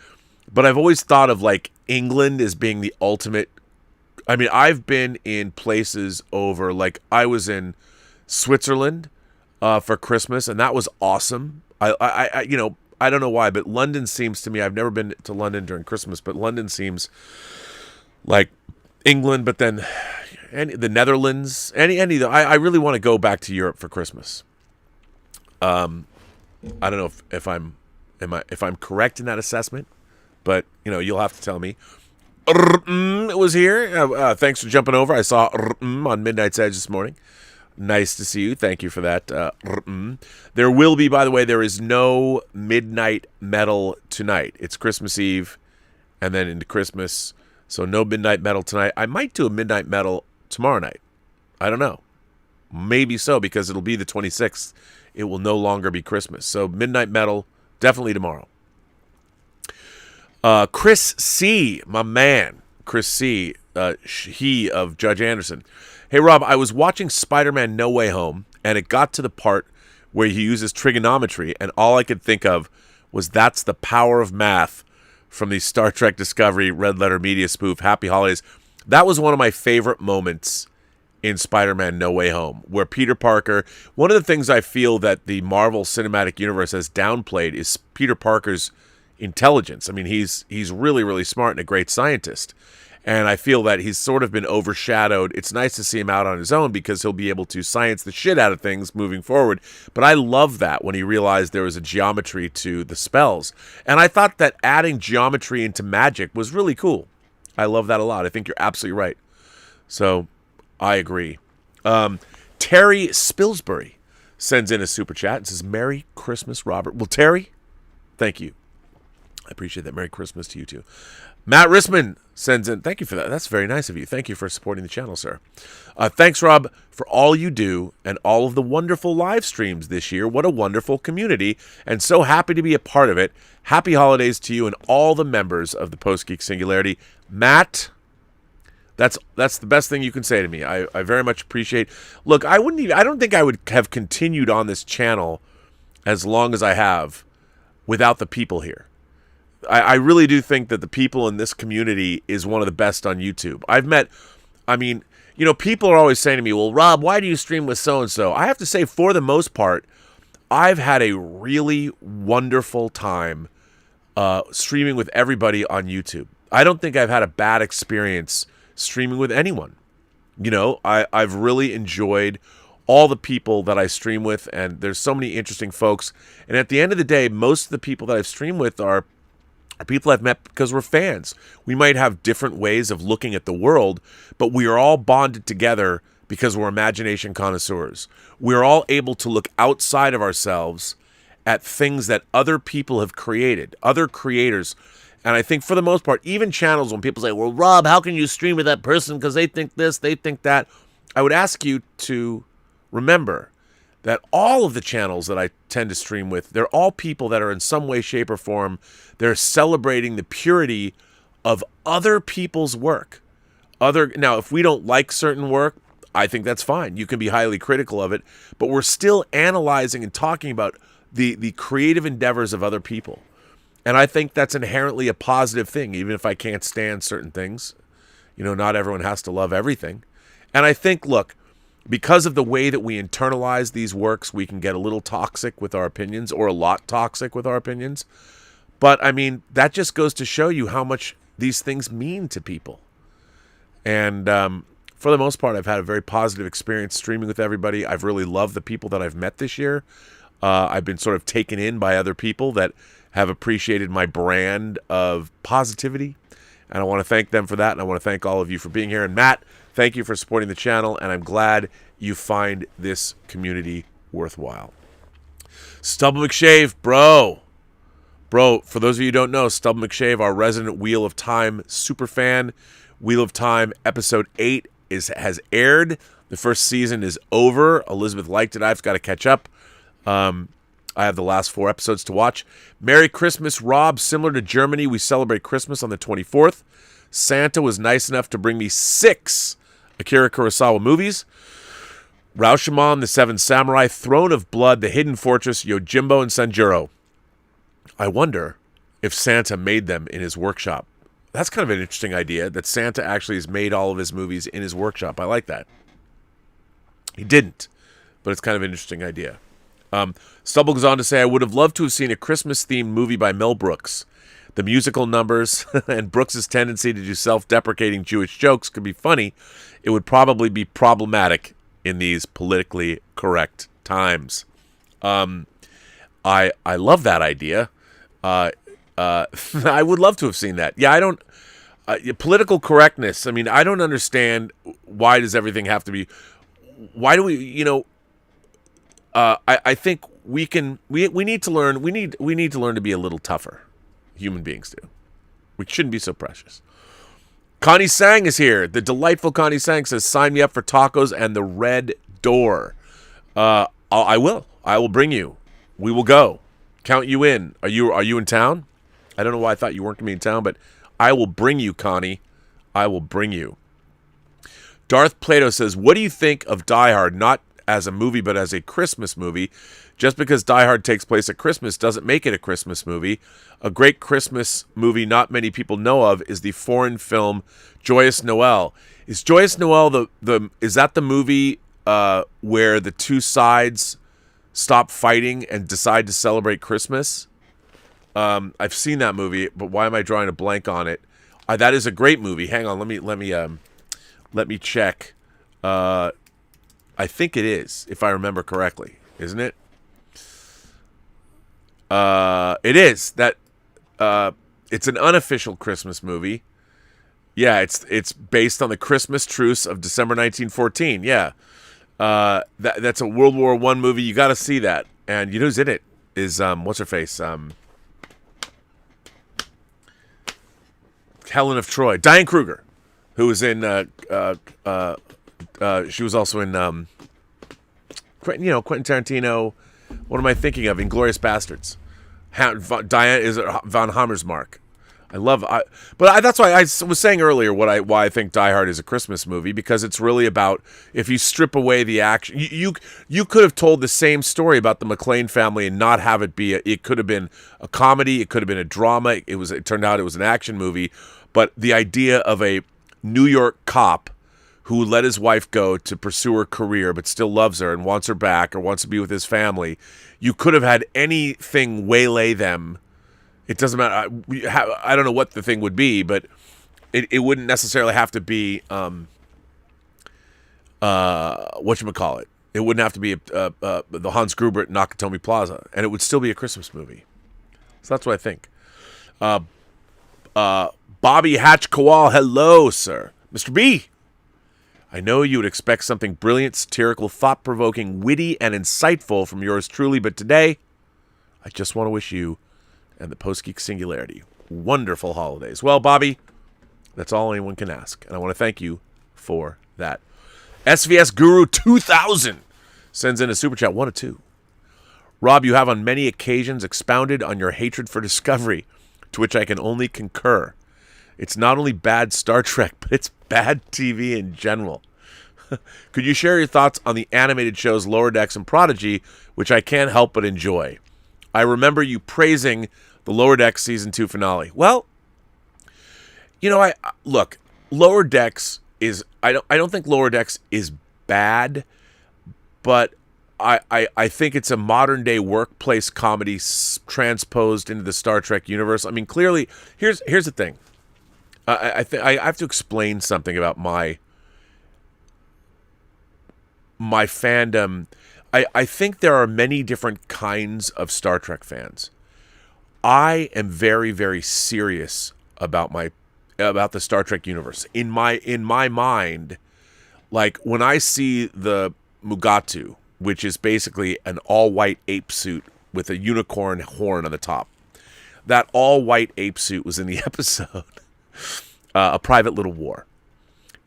but I've always thought of like England as being the ultimate. I mean, I've been in places over, like I was in Switzerland for Christmas, and that was awesome. I don't know why, but London seems to me, I've never been to London during Christmas, but London seems like England, but then the Netherlands, I really want to go back to Europe for Christmas. I don't know if I'm correct in that assessment, but you'll have to tell me. It was here. Thanks for jumping over. I saw on Midnight's Edge this morning. Nice to see you. Thank you for that. There will be, by the way, there is no Midnight Metal tonight. It's Christmas Eve and then into Christmas. So no Midnight Metal tonight. I might do a Midnight Metal tomorrow night. I don't know. Maybe so, because it'll be the 26th. It will no longer be Christmas. So Midnight Metal, definitely tomorrow. Chris C., my man. Chris C., he of Judge Anderson. Hey, Rob, I was watching Spider-Man No Way Home, and it got to the part where he uses trigonometry, and all I could think of was that's the power of math from the Star Trek Discovery Red Letter Media spoof, Happy Holidays. That was one of my favorite moments in Spider-Man No Way Home, where Peter Parker, one of the things I feel that the Marvel Cinematic Universe has downplayed is Peter Parker's intelligence. I mean, he's really, really smart and a great scientist. And I feel that he's sort of been overshadowed. It's nice to see him out on his own because he'll be able to science the shit out of things moving forward. But I love that when he realized there was a geometry to the spells. And I thought that adding geometry into magic was really cool. I love that a lot. I think you're absolutely right. So I agree. Terry Spilsbury sends in a super chat and says, Merry Christmas, Robert. Well, Terry, thank you. I appreciate that. Merry Christmas to you too. Matt Risman sends in, thank you for that. That's very nice of you. Thank you for supporting the channel, sir. Thanks, Rob, for all you do and all of the wonderful live streams this year. What a wonderful community, and so happy to be a part of it. Happy holidays to you and all the members of the Post-Geek Singularity. Matt, that's the best thing you can say to me. I very much appreciate. Look, I don't think I would have continued on this channel as long as I have without the people here. I really do think that the people in this community is one of the best on YouTube. People are always saying to me, well, Rob, why do you stream with so-and-so? I have to say, for the most part, I've had a really wonderful time streaming with everybody on YouTube. I don't think I've had a bad experience streaming with anyone. I've really enjoyed all the people that I stream with, and there's so many interesting folks. And at the end of the day, most of the people that I've streamed with are people I've met because we're fans. We might have different ways of looking at the world, but we are all bonded together because we're imagination connoisseurs. We're all able to look outside of ourselves at things that other people have created, other creators. And I think for the most part, even channels, when people say, well, Rob, how can you stream with that person because they think this, they think that, I would ask you to remember that all of the channels that I tend to stream with, they're all people that are in some way, shape, or form, they're celebrating the purity of other people's work. Now, if we don't like certain work, I think that's fine. You can be highly critical of it, but we're still analyzing and talking about the creative endeavors of other people. And I think that's inherently a positive thing, even if I can't stand certain things. Not everyone has to love everything. And I think, look, because of the way that we internalize these works, we can get a little toxic with our opinions or a lot toxic with our opinions. But, that just goes to show you how much these things mean to people. And for the most part, I've had a very positive experience streaming with everybody. I've really loved the people that I've met this year. I've been sort of taken in by other people that have appreciated my brand of positivity. And I want to thank them for that. And I want to thank all of you for being here. And Matt, thank you for supporting the channel. And I'm glad you find this community worthwhile. Stubble McShave, bro. Bro, for those of you who don't know, Stubble McShave, our resident Wheel of Time super fan. Wheel of Time episode 8 has aired. The first season is over. Elizabeth liked it. I've got to catch up. I have the last 4 episodes to watch. Merry Christmas, Rob. Similar to Germany, we celebrate Christmas on the 24th. Santa was nice enough to bring me 6 Akira Kurosawa movies. Rashomon, The Seven Samurai, Throne of Blood, The Hidden Fortress, Yojimbo, and Sanjuro. I wonder if Santa made them in his workshop. That's kind of an interesting idea, that Santa actually has made all of his movies in his workshop. I like that. He didn't, but it's kind of an interesting idea. Stubble goes on to say, I would have loved to have seen a Christmas-themed movie by Mel Brooks. The musical numbers and Brooks' tendency to do self-deprecating Jewish jokes could be funny. It would probably be problematic in these politically correct times. I love that idea. I would love to have seen that. Yeah, I don't... political correctness, I mean, I don't understand why does everything have to be... Why do we, I think we need to learn to be a little tougher. Human beings do. We shouldn't be so precious. Connie Sang is here. The delightful Connie Sang says, sign me up for tacos and the Red Door. I will bring you. We will go. Count you in. Are you in town? I don't know why I thought you weren't going to be in town, but I will bring you, Connie. I will bring you. Darth Plato says, what do you think of Die Hard, not as a movie, but as a Christmas movie? Just because Die Hard takes place at Christmas doesn't make it a Christmas movie. A great Christmas movie not many people know of is the foreign film Joyous Noel. Is Joyous Noel is that the movie where the two sides stop fighting and decide to celebrate Christmas? I've seen that movie, but why am I drawing a blank on it? That is a great movie. Hang on, let me check. I think it is, if I remember correctly, isn't it? It is. That it's an unofficial Christmas movie. Yeah, it's based on the Christmas truce of December 1914. Yeah, that's a World War I movie. You got to see that. And you know who's in it? Is what's her face? Helen of Troy, Diane Kruger, who was in. She was also in. Quentin Tarantino. What am I thinking of? Inglourious Bastards. Diane is von Hammersmark. That's why I was saying earlier why I think Die Hard is a Christmas movie, because it's really about, if you strip away the action, you could have told the same story about the McClane family and not have it be it could have been a comedy, it could have been a drama. It turned out it was an action movie, but the idea of a New York cop who let his wife go to pursue her career but still loves her and wants her back or wants to be with his family. You could have had anything waylay them. It doesn't matter. I don't know what the thing would be, but it wouldn't necessarily have to be whatchamacallit. It wouldn't have to be the Hans Gruber at Nakatomi Plaza, and it would still be a Christmas movie. So that's what I think. Bobby Hatch Kowal, hello, sir. Mr. B, I know you would expect something brilliant, satirical, thought-provoking, witty, and insightful from yours truly, but today, I just want to wish you and the Post-Geek Singularity wonderful holidays. Well, Bobby, that's all anyone can ask, and I want to thank you for that. SVS Guru 2000 sends in a super chat, 1 of 2. Rob, you have on many occasions expounded on your hatred for Discovery, to which I can only concur. It's not only bad Star Trek, but it's bad TV in general. Could you share your thoughts on the animated shows Lower Decks and Prodigy, which I can't help but enjoy? I remember you praising the Lower Decks Season 2 finale. Well, look, Lower Decks is... I don't think Lower Decks is bad, but I think it's a modern-day workplace comedy transposed into the Star Trek universe. I mean, clearly, here's the thing. I have to explain something about my my fandom, I think there are many different kinds of Star Trek fans. I am very, very serious about the Star Trek universe. In my mind, like when I see the Mugatu, which is basically an all-white ape suit with a unicorn horn on the top. That all-white ape suit was in the episode A Private Little War.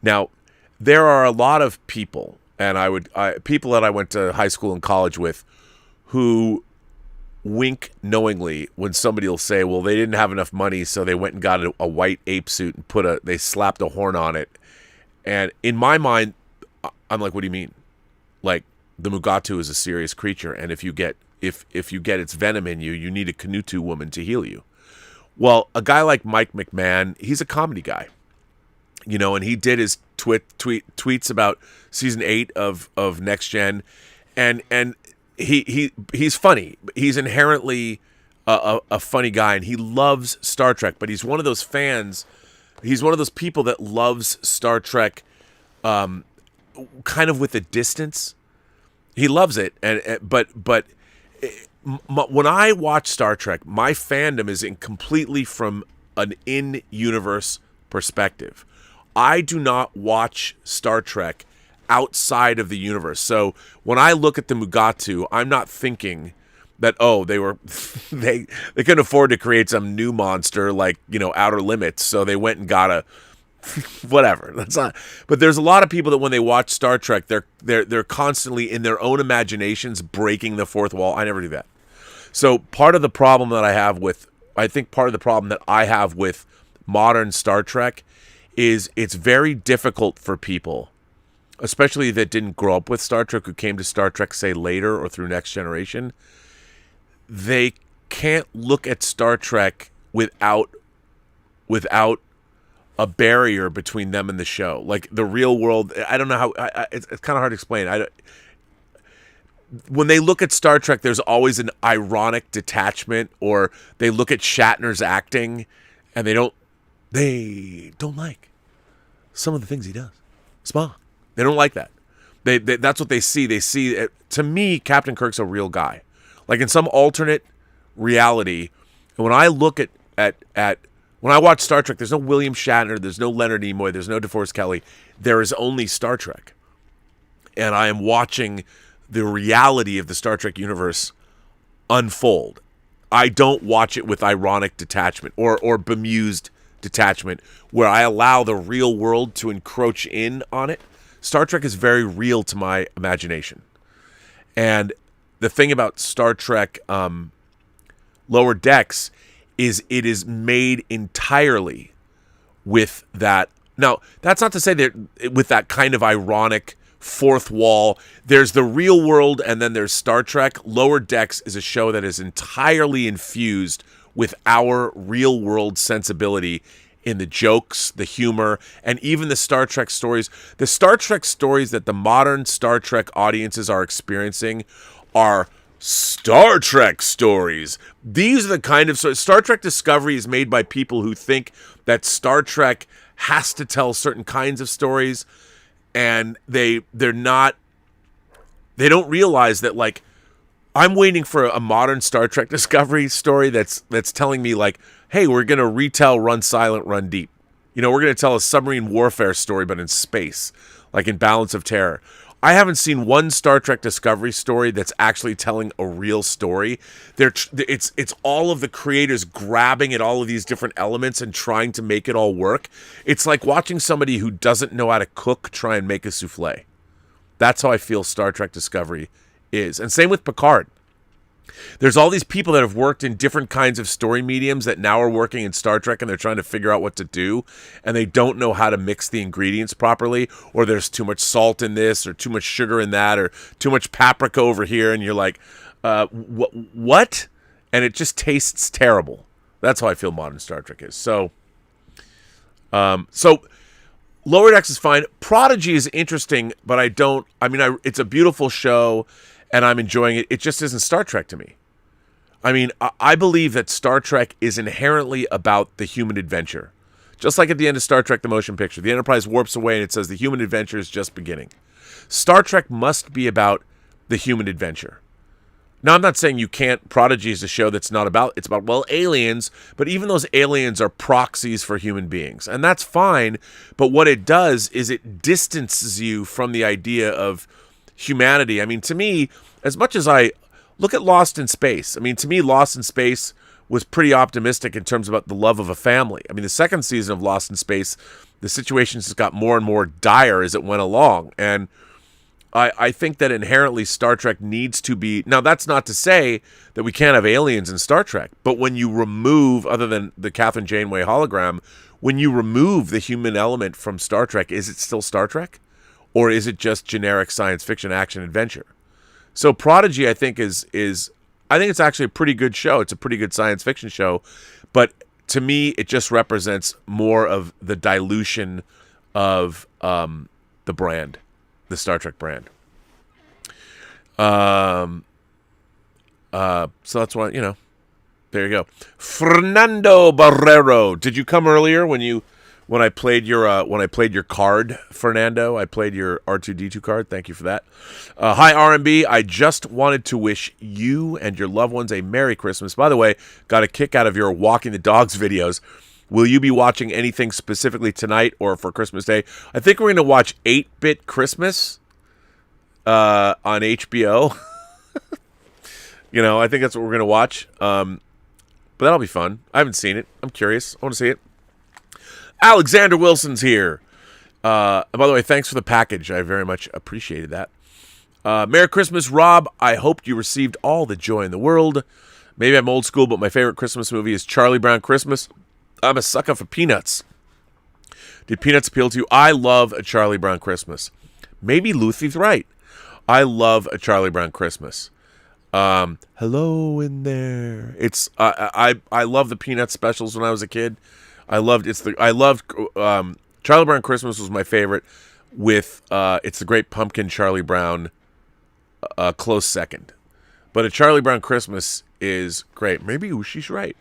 Now, there are a lot of people, and people that I went to high school and college with, who wink knowingly when somebody will say, well, they didn't have enough money, so they went and got a white ape suit and they slapped a horn on it. And in my mind, I'm like, what do you mean? Like, the Mugatu is a serious creature, and if you get its venom in you, you need a Kanutu woman to heal you. Well, a guy like Mike McMahon, he's a comedy guy, and he did his tweets about season 8 of Next Gen, and he's funny. He's inherently a funny guy, and he loves Star Trek, but he's one of those fans. He's one of those people that loves Star Trek, kind of with a distance. He loves it, but when I watch Star Trek, my fandom is completely from an in-universe perspective. I do not watch Star Trek outside of the universe. So when I look at the Mugatu, I'm not thinking that they couldn't afford to create some new monster like Outer Limits, so they went and got a whatever. That's not. But there's a lot of people that when they watch Star Trek, they're constantly in their own imaginations breaking the fourth wall. I never do that. So part of the problem that I have with modern Star Trek is it's very difficult for people, especially that didn't grow up with Star Trek, who came to Star Trek, say, later or through Next Generation. They can't look at Star Trek without a barrier between them and the show. Like the real world, I don't know how. It's kind of hard to explain. When they look at Star Trek, there's always an ironic detachment, or they look at Shatner's acting and they don't like some of the things he does. Spock. They don't like that. That's what they see. They see, to me, Captain Kirk's a real guy. Like in some alternate reality, when I look at when I watch Star Trek, there's no William Shatner, there's no Leonard Nimoy, there's no DeForest Kelley. There is only Star Trek. And I am watching the reality of the Star Trek universe unfold. I don't watch it with ironic detachment or bemused detachment where I allow the real world to encroach in on it. Star Trek is very real to my imagination. And the thing about Star Trek Lower Decks is it is made entirely with that. Now, that's not to say that with that kind of ironic fourth wall. There's the real world and then there's Star Trek. Lower Decks is a show that is entirely infused with our real world sensibility in the jokes, the humor, and even the Star Trek stories. The Star Trek stories that the modern Star Trek audiences are experiencing are Star Trek stories. These are the kind of Star Trek Discovery is made by people who think that Star Trek has to tell certain kinds of stories, and they don't realize that, like, I'm waiting for a modern Star Trek Discovery story that's telling me, like, hey, we're going to retell Run Silent, Run Deep. We're going to tell a submarine warfare story, but in space, like in Balance of Terror. I haven't seen one Star Trek Discovery story that's actually telling a real story. It's all of the creators grabbing at all of these different elements and trying to make it all work. It's like watching somebody who doesn't know how to cook try and make a souffle. That's how I feel Star Trek Discovery is. And same with Picard. There's all these people that have worked in different kinds of story mediums that now are working in Star Trek, and they're trying to figure out what to do, and they don't know how to mix the ingredients properly, or there's too much salt in this, or too much sugar in that, or too much paprika over here, and you're like, what? And it just tastes terrible. That's how I feel modern Star Trek is. So Lower Decks is fine. Prodigy is interesting, but it's a beautiful show, and I'm enjoying it. It just isn't Star Trek to me. I believe that Star Trek is inherently about the human adventure. Just like at the end of Star Trek the Motion Picture, the Enterprise warps away and it says the human adventure is just beginning. Star Trek must be about the human adventure. Now, I'm not saying you can't. Prodigy is a show that's not about, it's about, well, aliens, but even those aliens are proxies for human beings. And that's fine, but what it does is it distances you from the idea of humanity. I mean, to me, as much as I look at Lost in Space, I mean, to me, Lost in Space was pretty optimistic in terms about the love of a family. I mean, the second season of Lost in Space, the situations just got more and more dire as it went along. And I think that inherently Star Trek needs to be... Now, that's not to say that we can't have aliens in Star Trek, but when you remove, other than the Catherine Janeway hologram, when you remove the human element from Star Trek, is it still Star Trek? Or is it just generic science fiction action adventure? So Prodigy, I think, is I think it's actually a pretty good show. It's a pretty good science fiction show, but to me, it just represents more of the dilution of the brand. The Star Trek brand. So that's why, there you go. Fernando Barrero, did you come earlier when I played your card, Fernando? I played your R2D2 card. Thank you for that. Hi R&B. I just wanted to wish you and your loved ones a Merry Christmas. By the way, got a kick out of your walking the dogs videos. Will you be watching anything specifically tonight or for Christmas Day? I think we're going to watch 8-Bit Christmas on HBO. I think that's what we're going to watch. But that'll be fun. I haven't seen it. I'm curious. I want to see it. Alexander Wilson's here. And by the way, thanks for the package. I very much appreciated that. Merry Christmas, Rob. I hope you received all the joy in the world. Maybe I'm old school, but my favorite Christmas movie is Charlie Brown Christmas. I'm a sucker for Peanuts. Did Peanuts appeal to you? I love a Charlie Brown Christmas. Maybe Lucy's right. I love a Charlie Brown Christmas. Hello in there. It's I love the Peanuts specials when I was a kid. Charlie Brown Christmas was my favorite. With It's the Great Pumpkin, Charlie Brown, close second. But a Charlie Brown Christmas is great. Maybe she's right.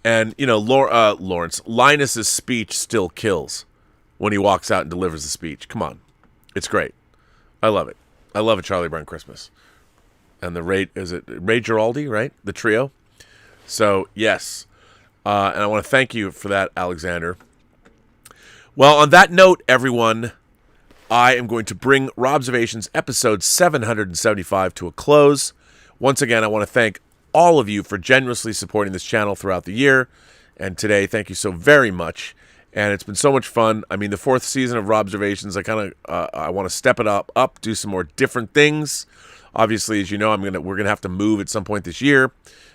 And, Linus's speech still kills when he walks out and delivers the speech. Come on. It's great. I love it. I love a Charlie Brown Christmas. And Ray Giraldi, right? The trio. So, yes. And I want to thank you for that, Alexander. Well, on that note, everyone, I am going to bring Robservations episode 775 to a close. Once again, I want to thank all of you for generously supporting this channel throughout the year. And today, thank you so very much. And it's been so much fun. I mean, the 4th season of Robservations, I want to step it up, do some more different things. Obviously, as you know, we're gonna have to move at some point this year.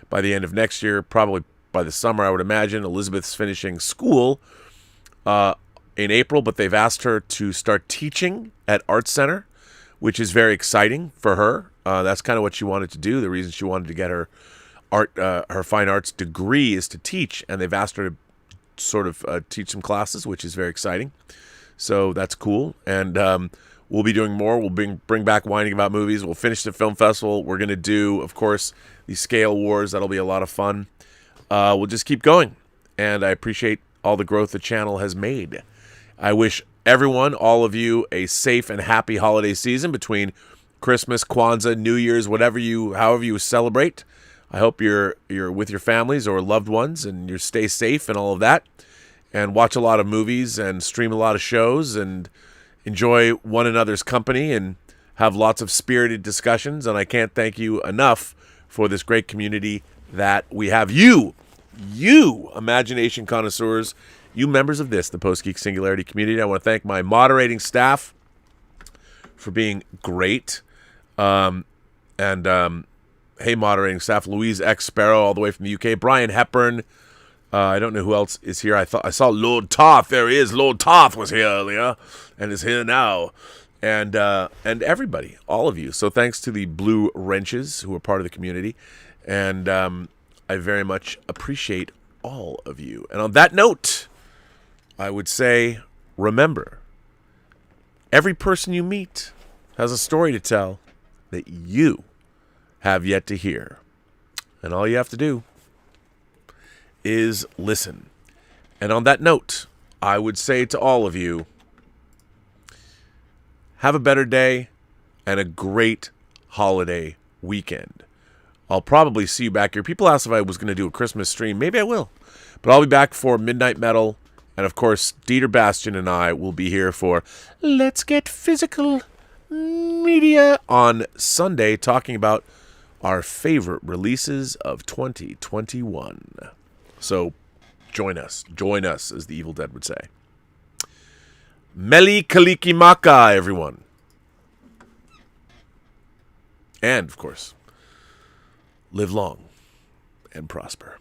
By the end of next year, probably by the summer, I would imagine. Elizabeth's finishing school in April, but they've asked her to start teaching at Art Center, which is very exciting for her. That's kind of what she wanted to do. The reason she wanted to get her fine arts degree is to teach, and they've asked her to sort of teach some classes, which is very exciting. So that's cool. And we'll be doing more. We'll bring back Whining About Movies. We'll finish the film festival. We're going to do, of course, the Scale Wars. That'll be a lot of fun. We'll just keep going. And I appreciate all the growth the channel has made. I wish everyone, all of you, a safe and happy holiday season between Christmas, Kwanzaa, New Year's, however you celebrate. I hope you're with your families or loved ones and you stay safe and all of that. And watch a lot of movies and stream a lot of shows and enjoy one another's company and have lots of spirited discussions. And I can't thank you enough for this great community that we have. You imagination connoisseurs, you members of the Post-Geek Singularity community. I want to thank my moderating staff for being great. Hey, moderating staff, Louise X. Sparrow, all the way from the UK. Brian Hepburn. I don't know who else is here. I saw Lord Toth. There he is. Lord Toth was here earlier and is here now. And everybody, all of you. So thanks to the Blue Wrenches who are part of the community. And I very much appreciate all of you. And on that note, I would say, remember, every person you meet has a story to tell that you have yet to hear. And all you have to do is listen. And on that note, I would say to all of you, have a better day and a great holiday weekend. I'll probably see you back here. People asked if I was going to do a Christmas stream. Maybe I will. But I'll be back for Midnight Metal. And, of course, Dieter Bastian and I will be here for Let's Get Physical Media on Sunday, talking about our favorite releases of 2021. So, join us. Join us, as the Evil Dead would say. Meli Kalikimaka, everyone. And, of course, live long and prosper.